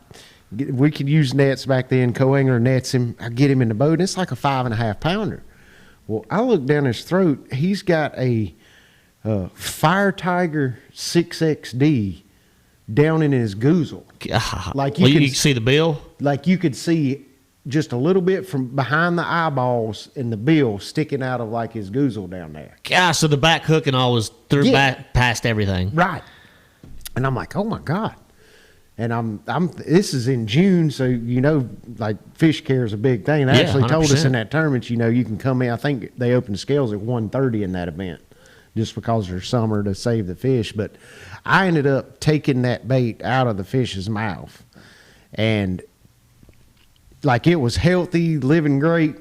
we could use nets back then. Co-angler nets him. I get him in the boat, and it's like a 5.5 pounder. Well, I look down his throat. He's got a Fire Tiger 6XD down in his goozle. Like you can see the bill. Like you could see just a little bit from behind the eyeballs and the bill sticking out of like his goozle down there. Gosh, so the back hook and all was through back past everything. Right. And I'm like, oh my God. And this is in June, so like fish care is a big thing. They actually told us 100%. in that tournament, you can come in. I think they opened the scales at 1:30 in that event, just because there's summer to save the fish. But I ended up taking that bait out of the fish's mouth, and like it was healthy, living great.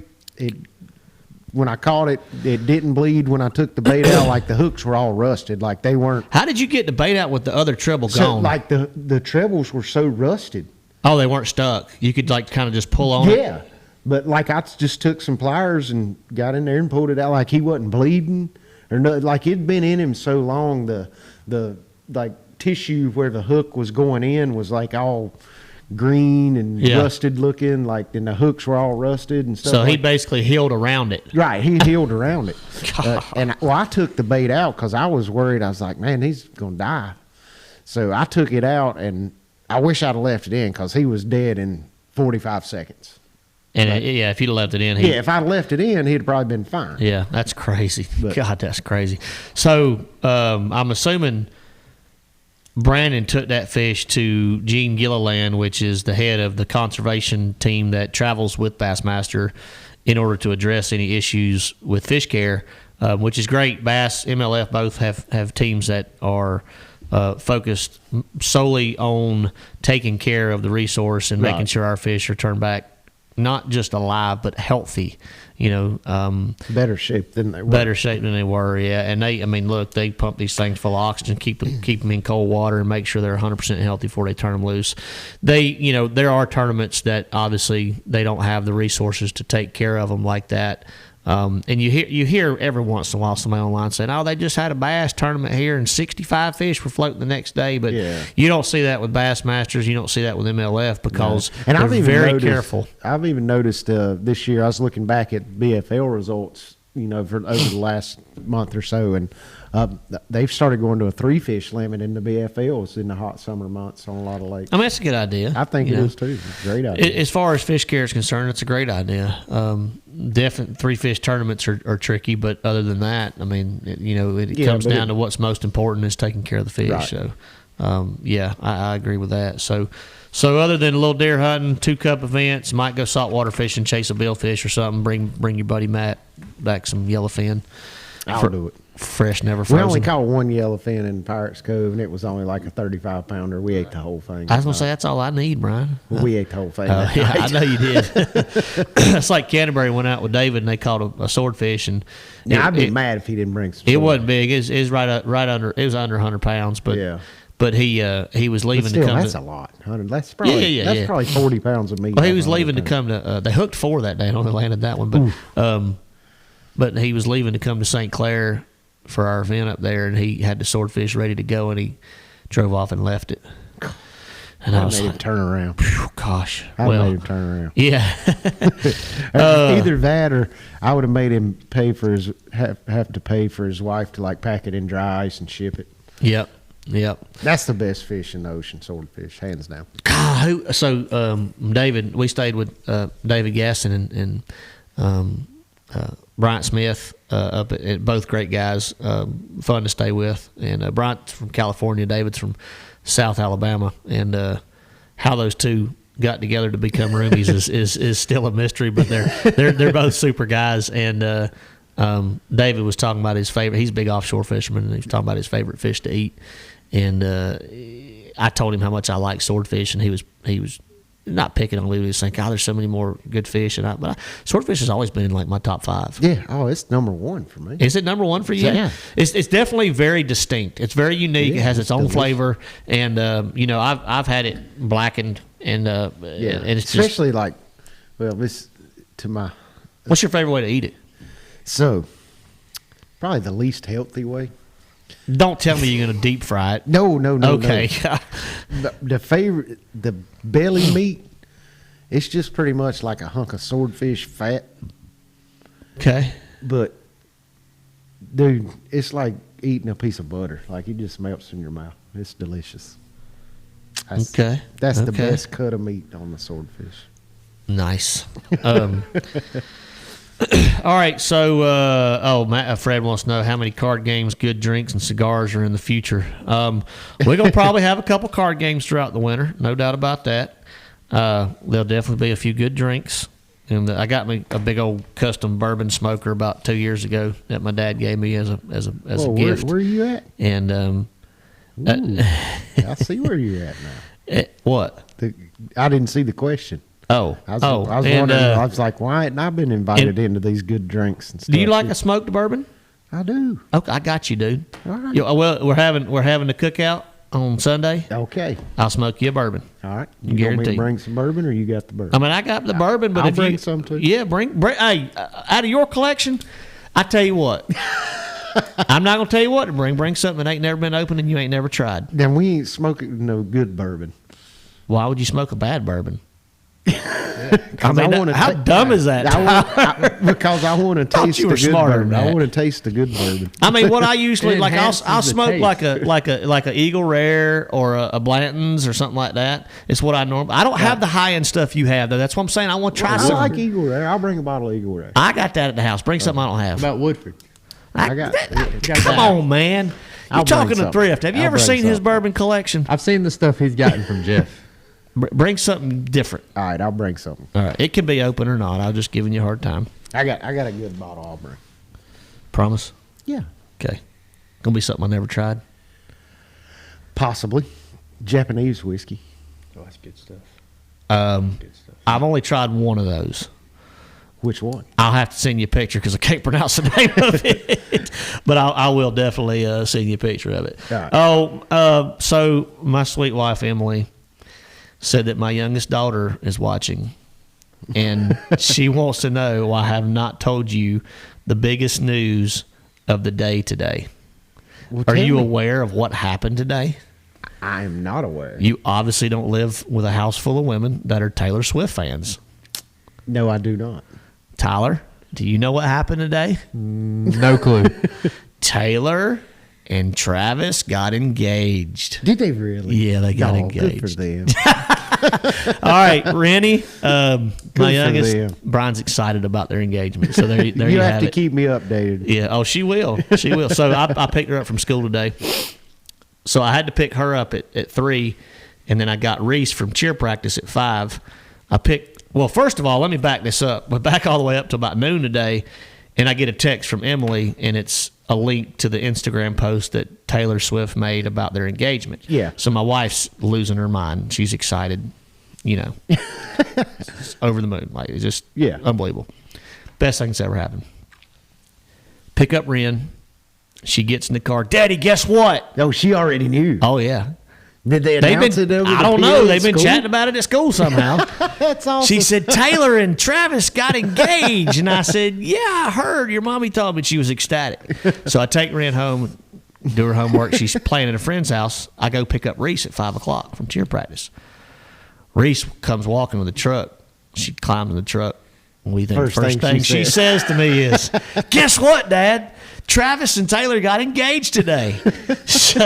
When I caught it, it didn't bleed when I took the bait out. Like the hooks were all rusted, like they weren't. How did you get the bait out with the other treble So gone? like the trebles were so rusted. Oh, they weren't stuck. You could like kind of just pull on it. Yeah, But like I just took some pliers and got in there and pulled it out. Like he wasn't bleeding or no, like it'd been in him so long. The like tissue where the hook was going in was like all green and rusted looking, like, and the hooks were all rusted and stuff. So he basically healed around it. Right, he healed around it. And I took the bait out because I was worried. I was like, man, he's gonna die. So I took it out, and I wish I'd have left it in because he was dead in 45 seconds. And if you'd have left it in, if I'd left it in, he'd probably been fine. Yeah, that's crazy. God, that's crazy. So I'm assuming Brandon took that fish to Gene Gilliland, which is the head of the conservation team that travels with Bassmaster in order to address any issues with fish care, which is great. Bass, MLF both have teams that are focused solely on taking care of the resource and making sure our fish are turned back not just alive but healthy, better shape than they were. Yeah. And they pump these things full of oxygen, keep them in cold water, and make sure they're 100% healthy before they turn them loose. There are tournaments that obviously they don't have the resources to take care of them like that. And you hear every once in a while somebody online saying, "Oh, they just had a bass tournament here and 65 fish were floating the next day." But you don't see that with Bassmasters. You don't see that with MLF because they're very careful. I've even noticed this year. I was looking back at BFL results, for over the last month or so, and they've started going to a 3-fish limit in the BFLs in the hot summer months on a lot of lakes. I mean, that's a good idea. I think it is too. It's a great idea. As far as fish care is concerned, it's a great idea. Definitely 3-fish tournaments are tricky, but other than that, I mean, it comes down to what's most important is taking care of the fish. Right. So, I agree with that. So other than a little deer hunting, 2-cup events, might go saltwater fishing, chase a billfish or something. Bring your buddy Matt back some yellowfin. I'll do it. Fresh, never frozen. We only caught one yellowfin in Pirates Cove, and it was only like a 35-pounder. We ate the whole thing. I was going to say, that's all I need, Brian. Well, we ate the whole thing. Yeah, I know you did. It's like Canterbury went out with David, and they caught a swordfish. And I'd be mad if he didn't bring some. It wasn't big. It was right under. It was under 100 pounds, but But he was leaving to come. That's a lot. 100. That's probably probably 40 pounds of meat. Well, he was leaving to come to. They hooked 4 that day and only landed that one, but he was leaving to come to St. Clair for our event up there, and he had the swordfish ready to go, and he drove off and left it. And I was made like, him turn around. Gosh, I made him turn around. Yeah. Either that, or I would have made him pay for have to pay for his wife to pack it in dry ice and ship it. Yep. That's the best fish in the ocean, swordfish, hands down. God, David, we stayed with David Gasson and Bryant Smith up at both great guys, fun to stay with. And Bryant's from California, David's from South Alabama, and how those two got together to become roomies is still a mystery. But they're both super guys. And David was talking about his favorite. He's a big offshore fisherman, and he was talking about his favorite fish to eat. And I told him how much I like swordfish, and he was not picking on me. He was saying, "God, there's so many more good fish." But swordfish has always been in my top 5. Yeah. Oh, it's number 1 for me. Is it number 1 for you? Yeah. It's definitely very distinct. It's very unique. Yeah, it has its own delicious flavor, and I've had it blackened, and and it's especially this to my. What's your favorite way to eat it? So, probably the least healthy way. Don't tell me you're going to deep fry it. No. Okay. No. The belly meat, it's just pretty much like a hunk of swordfish fat. Okay. But, dude, it's like eating a piece of butter. Like it just melts in your mouth. It's delicious. That's the best cut of meat on the swordfish. Nice. All right, so Fred wants to know how many card games, good drinks, and cigars are in the future. We're going to probably have a couple card games throughout the winter, no doubt about that. There'll definitely be a few good drinks. And I got me a big old custom bourbon smoker about 2 years ago that my dad gave me as a gift. Where are you at? And I see where you're at now. What? I didn't see the question. I was wondering. I was like, why hadn't I been invited into these good drinks and stuff? Do you like a smoked bourbon? I do. Okay, I got you, dude. All right. Well, we're having a cookout on Sunday, Okay. I'll smoke you a bourbon. All right. You want me to Guaranteed. bring some bourbon, or you got the bourbon? I mean, I got the bourbon, but I'll if bring you some too. yeah, bring. Hey, out of your collection, I tell you what, I'm not gonna tell you what to bring. Bring something that ain't never been opened and you ain't never tried. Then we ain't smoking no good bourbon. Why would you smoke a bad bourbon? I mean, how dumb is that? Because I want to taste you the were good smarter bourbon. than I that. want to taste the good bourbon. I mean, what I usually It like, I'll enhances the smoke taste. like a Eagle Rare or a Blanton's or something like that. It's what I normally. I don't have the high end stuff you have though. That's what I'm saying. I want to try I something. like Eagle Rare. I'll bring a bottle of Eagle Rare. I got that at the house. Bring something I don't have. About Woodford. I got. Come on, man. You're I'll bring talking to something. Thrift. Have you I'll ever bring seen his something. bourbon collection? I've seen the stuff he's gotten from Jeff. Bring something different. All right, I'll bring something. All right. It can be open or not. I'm just giving you a hard time. I got a good bottle. I'll bring. Promise? Yeah, Okay. Gonna be something I never tried. possibly Japanese whiskey. Oh, that's good stuff. Good stuff. I've only tried one of those. Which one? I'll have to send you a picture because I can't pronounce the name of it. But I will definitely send you a picture of it. All right. So my sweet wife, Emily, said that my youngest daughter is watching. And she wants to know why I have not told you the biggest news of the day today. Well, Are tell you me. aware of what happened today? I am not aware. You obviously don't live with a house full of women that are Taylor Swift fans. No, I do not. Tyler, do you know what happened today? No clue. Taylor and Travis got engaged. Did they really? Yeah, they got Oh, good for engaged. them. All right, Rennie, my for youngest, them. Brian's excited about their engagement. So there you you have to it. keep me updated. Yeah. Oh, she will. She will. So I picked her up from school today. So I had to pick her up at 3, and then I got Reese from cheer practice at 5. Well, first of all, let me back this up. We're back all the way up to about noon today, and I get a text from Emily, and it's a link to the Instagram post that Taylor Swift made about their engagement. Yeah. So my wife's losing her mind. She's excited, It's over the moon. Like, it's just unbelievable. Best thing that's ever happened. Pick up Ren. She gets in the car. Daddy, guess what? Oh, she already knew. Oh, yeah. Did they announce it over I the don't PA know. at They've been school? chatting about it at school somehow. That's awesome. She said, Taylor and Travis got engaged. And I said, yeah, I heard. Your mommy told me. She was ecstatic. So I take Ren home, do her homework. She's playing at a friend's house. I go pick up Reese at 5 o'clock from cheer practice. Reese comes walking with the truck. She climbs in the truck. What do you think? First thing she says to me is, guess what, Dad? Travis and Taylor got engaged today. So,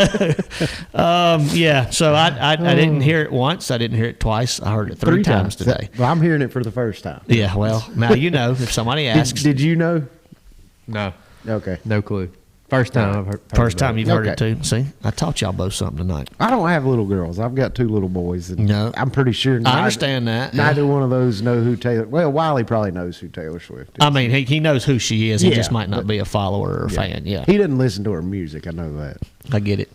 yeah. So I didn't hear it once. I didn't hear it twice. I heard it three times today. Well, I'm hearing it for the first time. Yeah. Well, now you know if somebody asks. Did you know? No. Okay. No clue. First time I've heard. First time you've heard it Okay. too. See, I taught y'all both something tonight. I don't have little girls. I've got 2 little boys. And No. I'm pretty sure. I understand that. Neither one of those know who Taylor. Well, Wiley probably knows who Taylor Swift is. I mean, he knows who she is. He Yeah, just might not be a follower or a fan. Yeah. He doesn't listen to her music. I know that. I get it.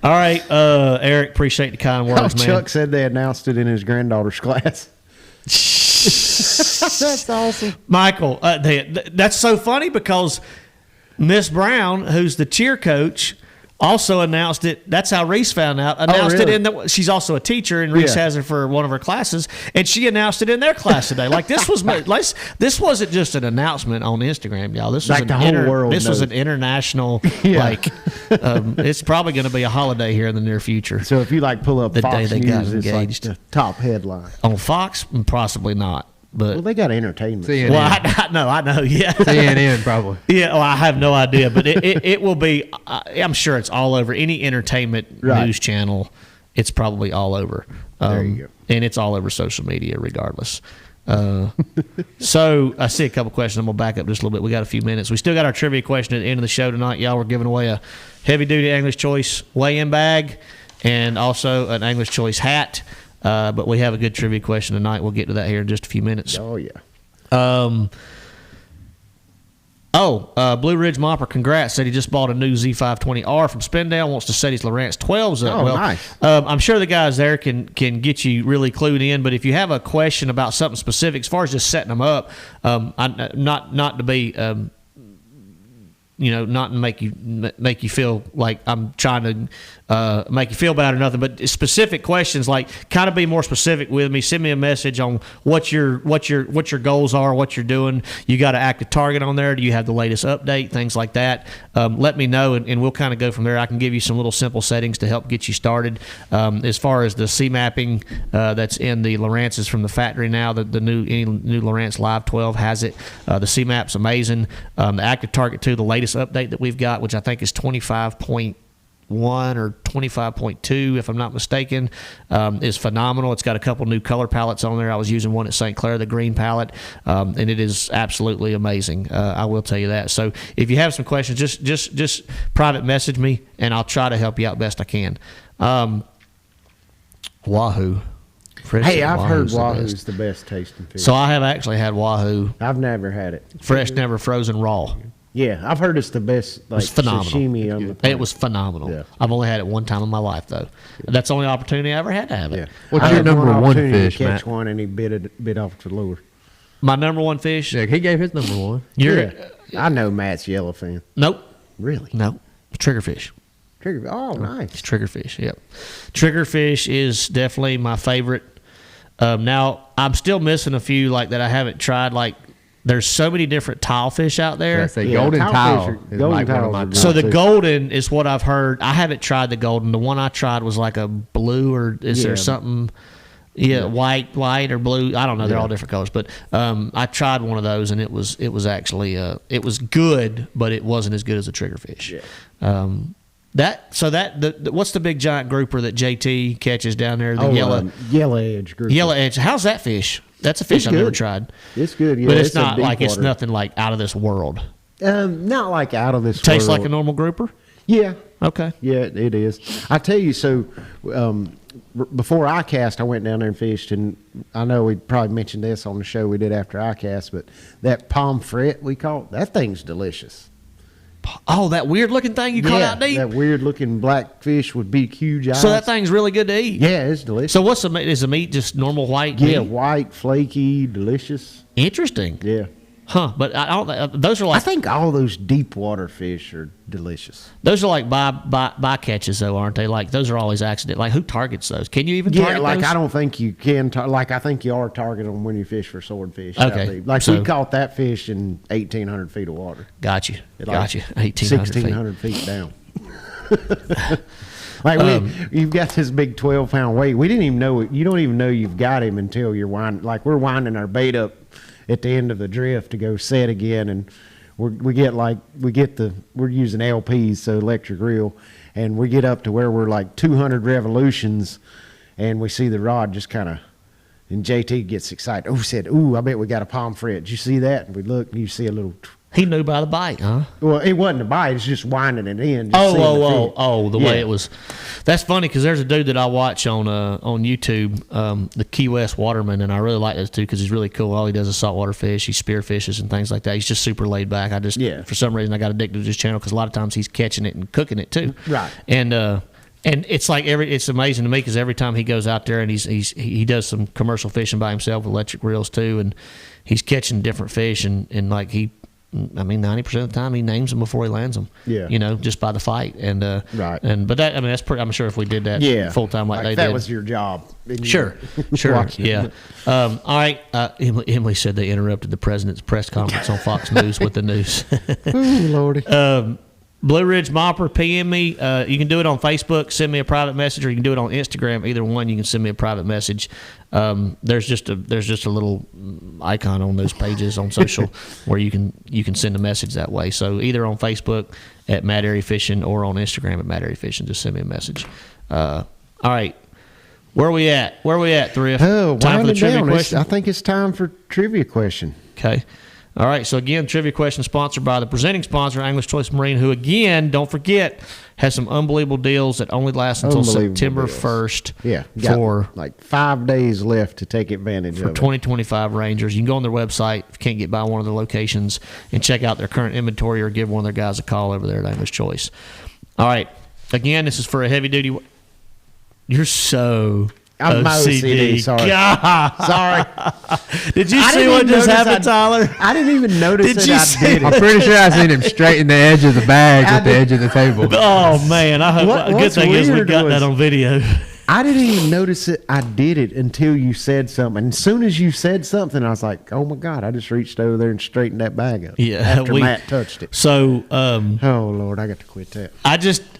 All right, Eric, appreciate the kind words, man. Chuck said they announced it in his granddaughter's class. That's awesome. Michael, that's so funny because Miss Brown, who's the cheer coach, also announced it. That's how Reese found out. Announced really? it she's also a teacher, and Reese Yeah. has her for one of her classes, and she announced it in their class today. Like this wasn't just an announcement on Instagram, y'all. This was Like the whole world This was knows. an international. Yeah. Like, it's probably going to be a holiday here in the near future. So if you pull up The day Fox they got News, it's engaged. like the top headline. On Fox, possibly not. But Well, they got entertainment. CNN. well, I know, yeah. CNN probably. Yeah, well, I have no idea, but it will be. I'm sure it's all over any entertainment Right. news channel. It's probably all over. There you go. And it's all over social media, regardless. So I see a couple questions. I'm gonna back up just a little bit. We got a few minutes. We still got our trivia question at the end of the show tonight, y'all. We're giving away a heavy duty English Choice weigh-in bag and also an English Choice hat. But we have a good trivia question tonight. We'll get to that here in just a few minutes. Oh yeah. Blue Ridge Mopper, congrats. Said he just bought a new Z520R from Spindale. Wants to set his Lowrance 12s up. Oh, well, nice. I'm sure the guys there can get you really clued in. But if you have a question about something specific, as far as just setting them up, not to be not make you feel like I'm trying to make you feel bad or nothing, but specific questions, like kind of be more specific with me. Send me a message on what your goals are, what you're doing. You got an active target on there? Do you have the latest update? Things like that. Let me know, and we'll kind of go from there. I can give you some little simple settings to help get you started. As far as the C mapping that's in the Lowrances from the factory now, the new Lowrance Live 12 has it. The C map's amazing. The active target 2, the latest update that we've got, which I think is 25.1 or 25.2 if I'm not mistaken, is phenomenal. It's got a couple new color palettes on there. I was using one at St. Clair, the green palette, and it is absolutely amazing. I will tell you that. So if you have some questions, just private message me, and I'll try to help you out best I can. Wahoo. Hey, I've heard Wahoo's the best tasting fish. So I have actually had Wahoo. I've never had it. Fresh, never frozen, raw. Yeah, I've heard it's the best. Like, it was phenomenal. Sashimi on the planet. It was phenomenal. Yeah. I've only had it one time in my life, though. That's the only opportunity I ever had to have it. Yeah. What's your number one fish, catch Matt? one and he bit off the lure. My number one fish? Yeah, he gave his number one. I know Matt's yellowfin. Nope. Really? No. Triggerfish. Oh, nice. It's triggerfish, yep. Triggerfish is definitely my favorite. Now, I'm still missing a few like that I haven't tried. Like, there's so many different tile fish out there. That's a golden tile. So the golden is what I've heard. I haven't tried the golden. The one I tried was like a blue, or is there something? Yeah, white or blue. I don't know. They're all different colors. But I tried one of those, and it was actually it was good, but it wasn't as good as a triggerfish. Yeah. What's the big giant grouper that JT catches down there? The yellow edge grouper. Yellow edge. How's that fish? That's a fish I've never tried. It's good, yeah. But it's not like it's nothing like out of this world. Not like out of this world. Tastes like a normal grouper? Yeah. Okay. Yeah, it is. I tell you, so before ICAST, I went down there and fished, and I know we probably mentioned this on the show we did after ICAST, but that pomfret we caught, that thing's delicious. Oh, that weird looking thing you caught out deep? That weird looking black fish with big, huge eyes. So that thing's really good to eat? Yeah, it's delicious. So what's the meat? Is the meat just normal white meat? Yeah, white, flaky, delicious. Interesting. Yeah. Huh, but I don't. Those are like. I think all those deep water fish are delicious. Those are like by catches though, aren't they? Like those are always accident. Like who targets those? Can you even target like those? I don't think you can. Like I think you are targeting them when you fish for swordfish. Okay, like we caught that fish in 1,800 feet of water. Got you. 1,600 feet down. Like you've got this big 12-pound weight. We didn't even know it. You don't even know you've got him until you're winding. Like we're winding our bait up at the end of the drift to go set again, and we're using LPs, so electric reel, and we get up to where we're like 200 revolutions, and we see the rod just kind of, and JT gets excited. Oh, said, "Ooh, I bet we got a pomfret." Did you see that? And we look, and you see a little. He knew by the bite, huh? Well, it wasn't a bite. It's just winding it in. The way it was. That's funny because there's a dude that I watch on YouTube, the Key West Waterman, and I really like this dude because he's really cool. All he does is saltwater fish. He spear fishes and things like that. He's just super laid back. For some reason, I got addicted to his channel because a lot of times he's catching it and cooking it too. Right. And it's like it's amazing to me because every time he goes out there and he does some commercial fishing by himself with electric reels too, and he's catching different fish and like 90% of the time he names them before he lands them. Yeah. Just by the fight. And right. But that, that's pretty. I'm sure if we did that full time like they did, that was your job. Sure. Yeah. All right. Emily said they interrupted the president's press conference on Fox News with the news. Ooh, Lordy. Blue Ridge Mopper, PM me. You can do it on Facebook. Send me a private message, or you can do it on Instagram. Either one, you can send me a private message. There's just a little icon on those pages on social where you can send a message that way. So either on Facebook at Matt Arey Fishing or on Instagram at Matt Arey Fishing, just send me a message. All right. Where are we at, Thrift? Oh, time for the trivia question? I think it's time for trivia question. Okay. All right, so again, trivia question sponsored by the presenting sponsor, Angler's Choice Marine, who, again, don't forget, has some unbelievable deals that only last until September 1st. Yeah, for like 5 days left to take advantage of it. For 2025 Rangers. You can go on their website if you can't get by one of their locations and check out their current inventory or give one of their guys a call over there at Angler's Choice. All right, again, this is for a heavy-duty. You're so I'm OCD. Sorry. Sorry. Did you see what just happened, Tyler? I didn't even notice Did you see did it. I'm pretty sure I seen him straighten the edge of the bag with the edge of the table. Oh, man. I hope. Good thing is we got that on video. I didn't even notice it. I did it until you said something. And as soon as you said something, I was like, oh, my God, I just reached over there and straightened that bag up. Yeah. After Matt touched it. So, oh, Lord, I got to quit that.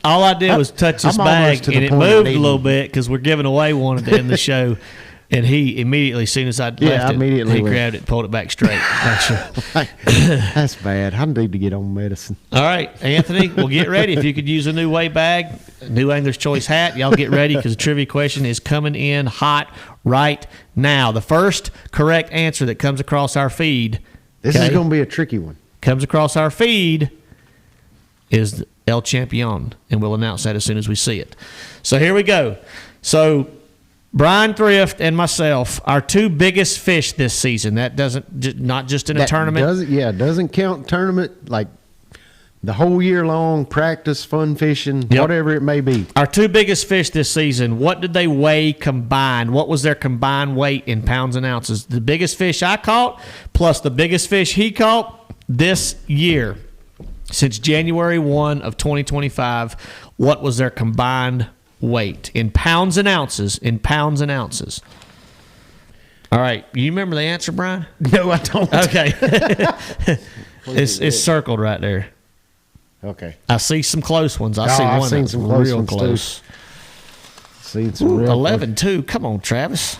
All I did was touch this bag, and it moved a little bit because we're giving away one at the end of the show. And he immediately, as soon as I left he grabbed it and pulled it back straight. That's bad. I need to get on medicine. All right, Anthony, well, get ready. If you could use a new way bag, new Angler's Choice hat, y'all get ready because the trivia question is coming in hot right now. The first correct answer that comes across our feed. This is going to be a tricky one. Comes across our feed is El Champion, and we'll announce that as soon as we see it. So here we go. So Bryan Thrift and myself, our two biggest fish this season. That not just in a tournament. Doesn't count tournament, like the whole year long, practice, fun fishing, whatever it may be. Our two biggest fish this season, what did they weigh combined? What was their combined weight in pounds and ounces? The biggest fish I caught plus the biggest fish he caught this year. Since January 1 of 2025, what was their combined weight in pounds and ounces? All right, you remember the answer, Brian? No, I don't. Okay. It's circled right there. Okay. I see some close ones. I see one seen that's some close real ones close. Seen some real 11-2. Come on, Travis.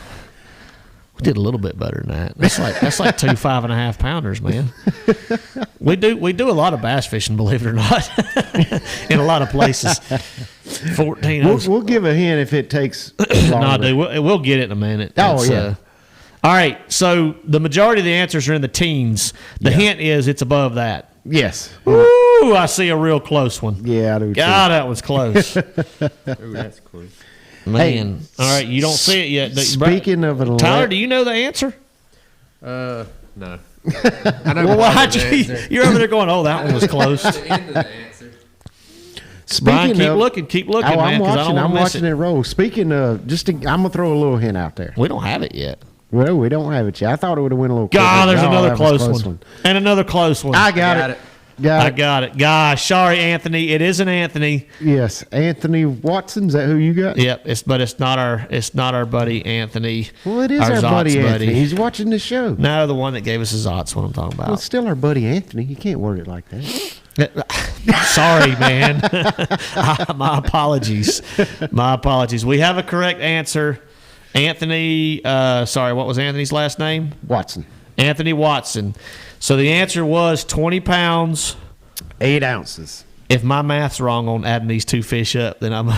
We did a little bit better than that. That's like two 5.5 pounders, man. We do a lot of bass fishing, believe it or not, in a lot of places. 14. We'll give a hint if it takes longer. No, dude, we'll get it in a minute. Yeah. All right. So the majority of the answers are in the teens. The hint is it's above that. Yes. Ooh, I see a real close one. Yeah, I do. God, that was close. Ooh, that's close. Man. All right, you don't see it yet. Speaking of an Tyler, do you know the answer? No. I know. Well, why'd you're over there going, oh, that one was close. The end of the answer. Brian, keep looking, man. I'm watching it roll. Speaking of, I'm gonna throw a little hint out there. We don't have it yet. Well, we don't have it yet. I thought it would have went a little. God, there's another close one. And another close one. I got it. I got it. Gosh, sorry, Anthony. It isn't Anthony. Yes, Anthony Watson. Is that who you got? Yep. It's not our buddy Anthony. Well, it is our buddy Anthony. He's watching the show. No, the one that gave us his odds. What I'm talking about. Well, it's still our buddy Anthony. You can't word it like that. Sorry, man. My apologies. We have a correct answer. Anthony. Sorry, what was Anthony's last name? Watson. Anthony Watson. So the answer was 20 pounds. 8 ounces. If my math's wrong on adding these two fish up, then I'm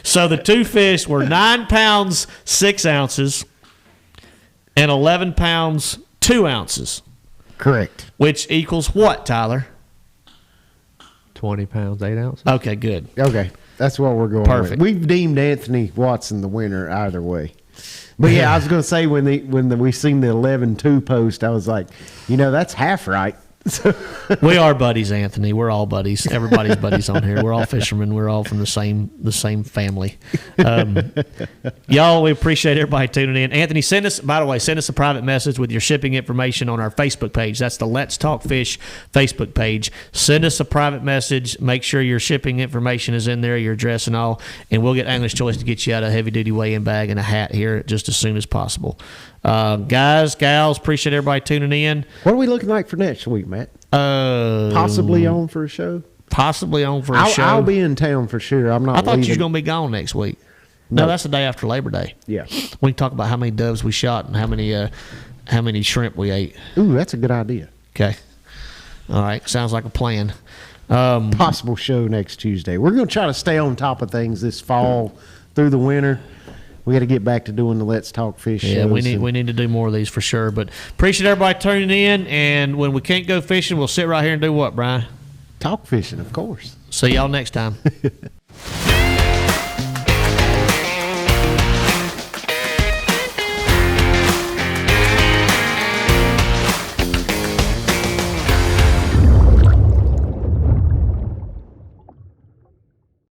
So the two fish were 9 pounds, 6 ounces, and 11 pounds, 2 ounces. Correct. Which equals what, Tyler? 20 pounds, 8 ounces. Okay, good. Okay. That's what we're going Perfect. with. We've deemed Anthony Watson the winner either way. But yeah, I was going to say when we seen the 11-2 post, I was like, that's half right. We are buddies, Anthony. We're all buddies. Everybody's buddies on here. We're all fishermen. We're all from the same family. Y'all, we appreciate everybody tuning in. Anthony, send us a private message with your shipping information on our Facebook page. That's the Let's Talk Fish Facebook page. Send us a private message. Make sure your shipping information is in there, your address and all, and we'll get Angler's Choice to get you out a heavy-duty weigh-in bag and a hat here just as soon as possible. Guys, gals, appreciate everybody tuning in. What are we looking like for next week, Matt? Possibly on for a show? Possibly on for a show. I'll be in town for sure. I'm not I thought leaving. you were going to be gone next week. No, that's the day after Labor Day. Yeah. We can talk about how many doves we shot and how many shrimp we ate. Ooh, that's a good idea. Okay. All right. Sounds like a plan. Possible show next Tuesday. We're going to try to stay on top of things this fall through the winter. We got to get back to doing the Let's Talk Fish shows. Yeah, we need to do more of these for sure. But appreciate everybody tuning in. And when we can't go fishing, we'll sit right here and do what, Brian? Talk fishing, of course. See y'all next time.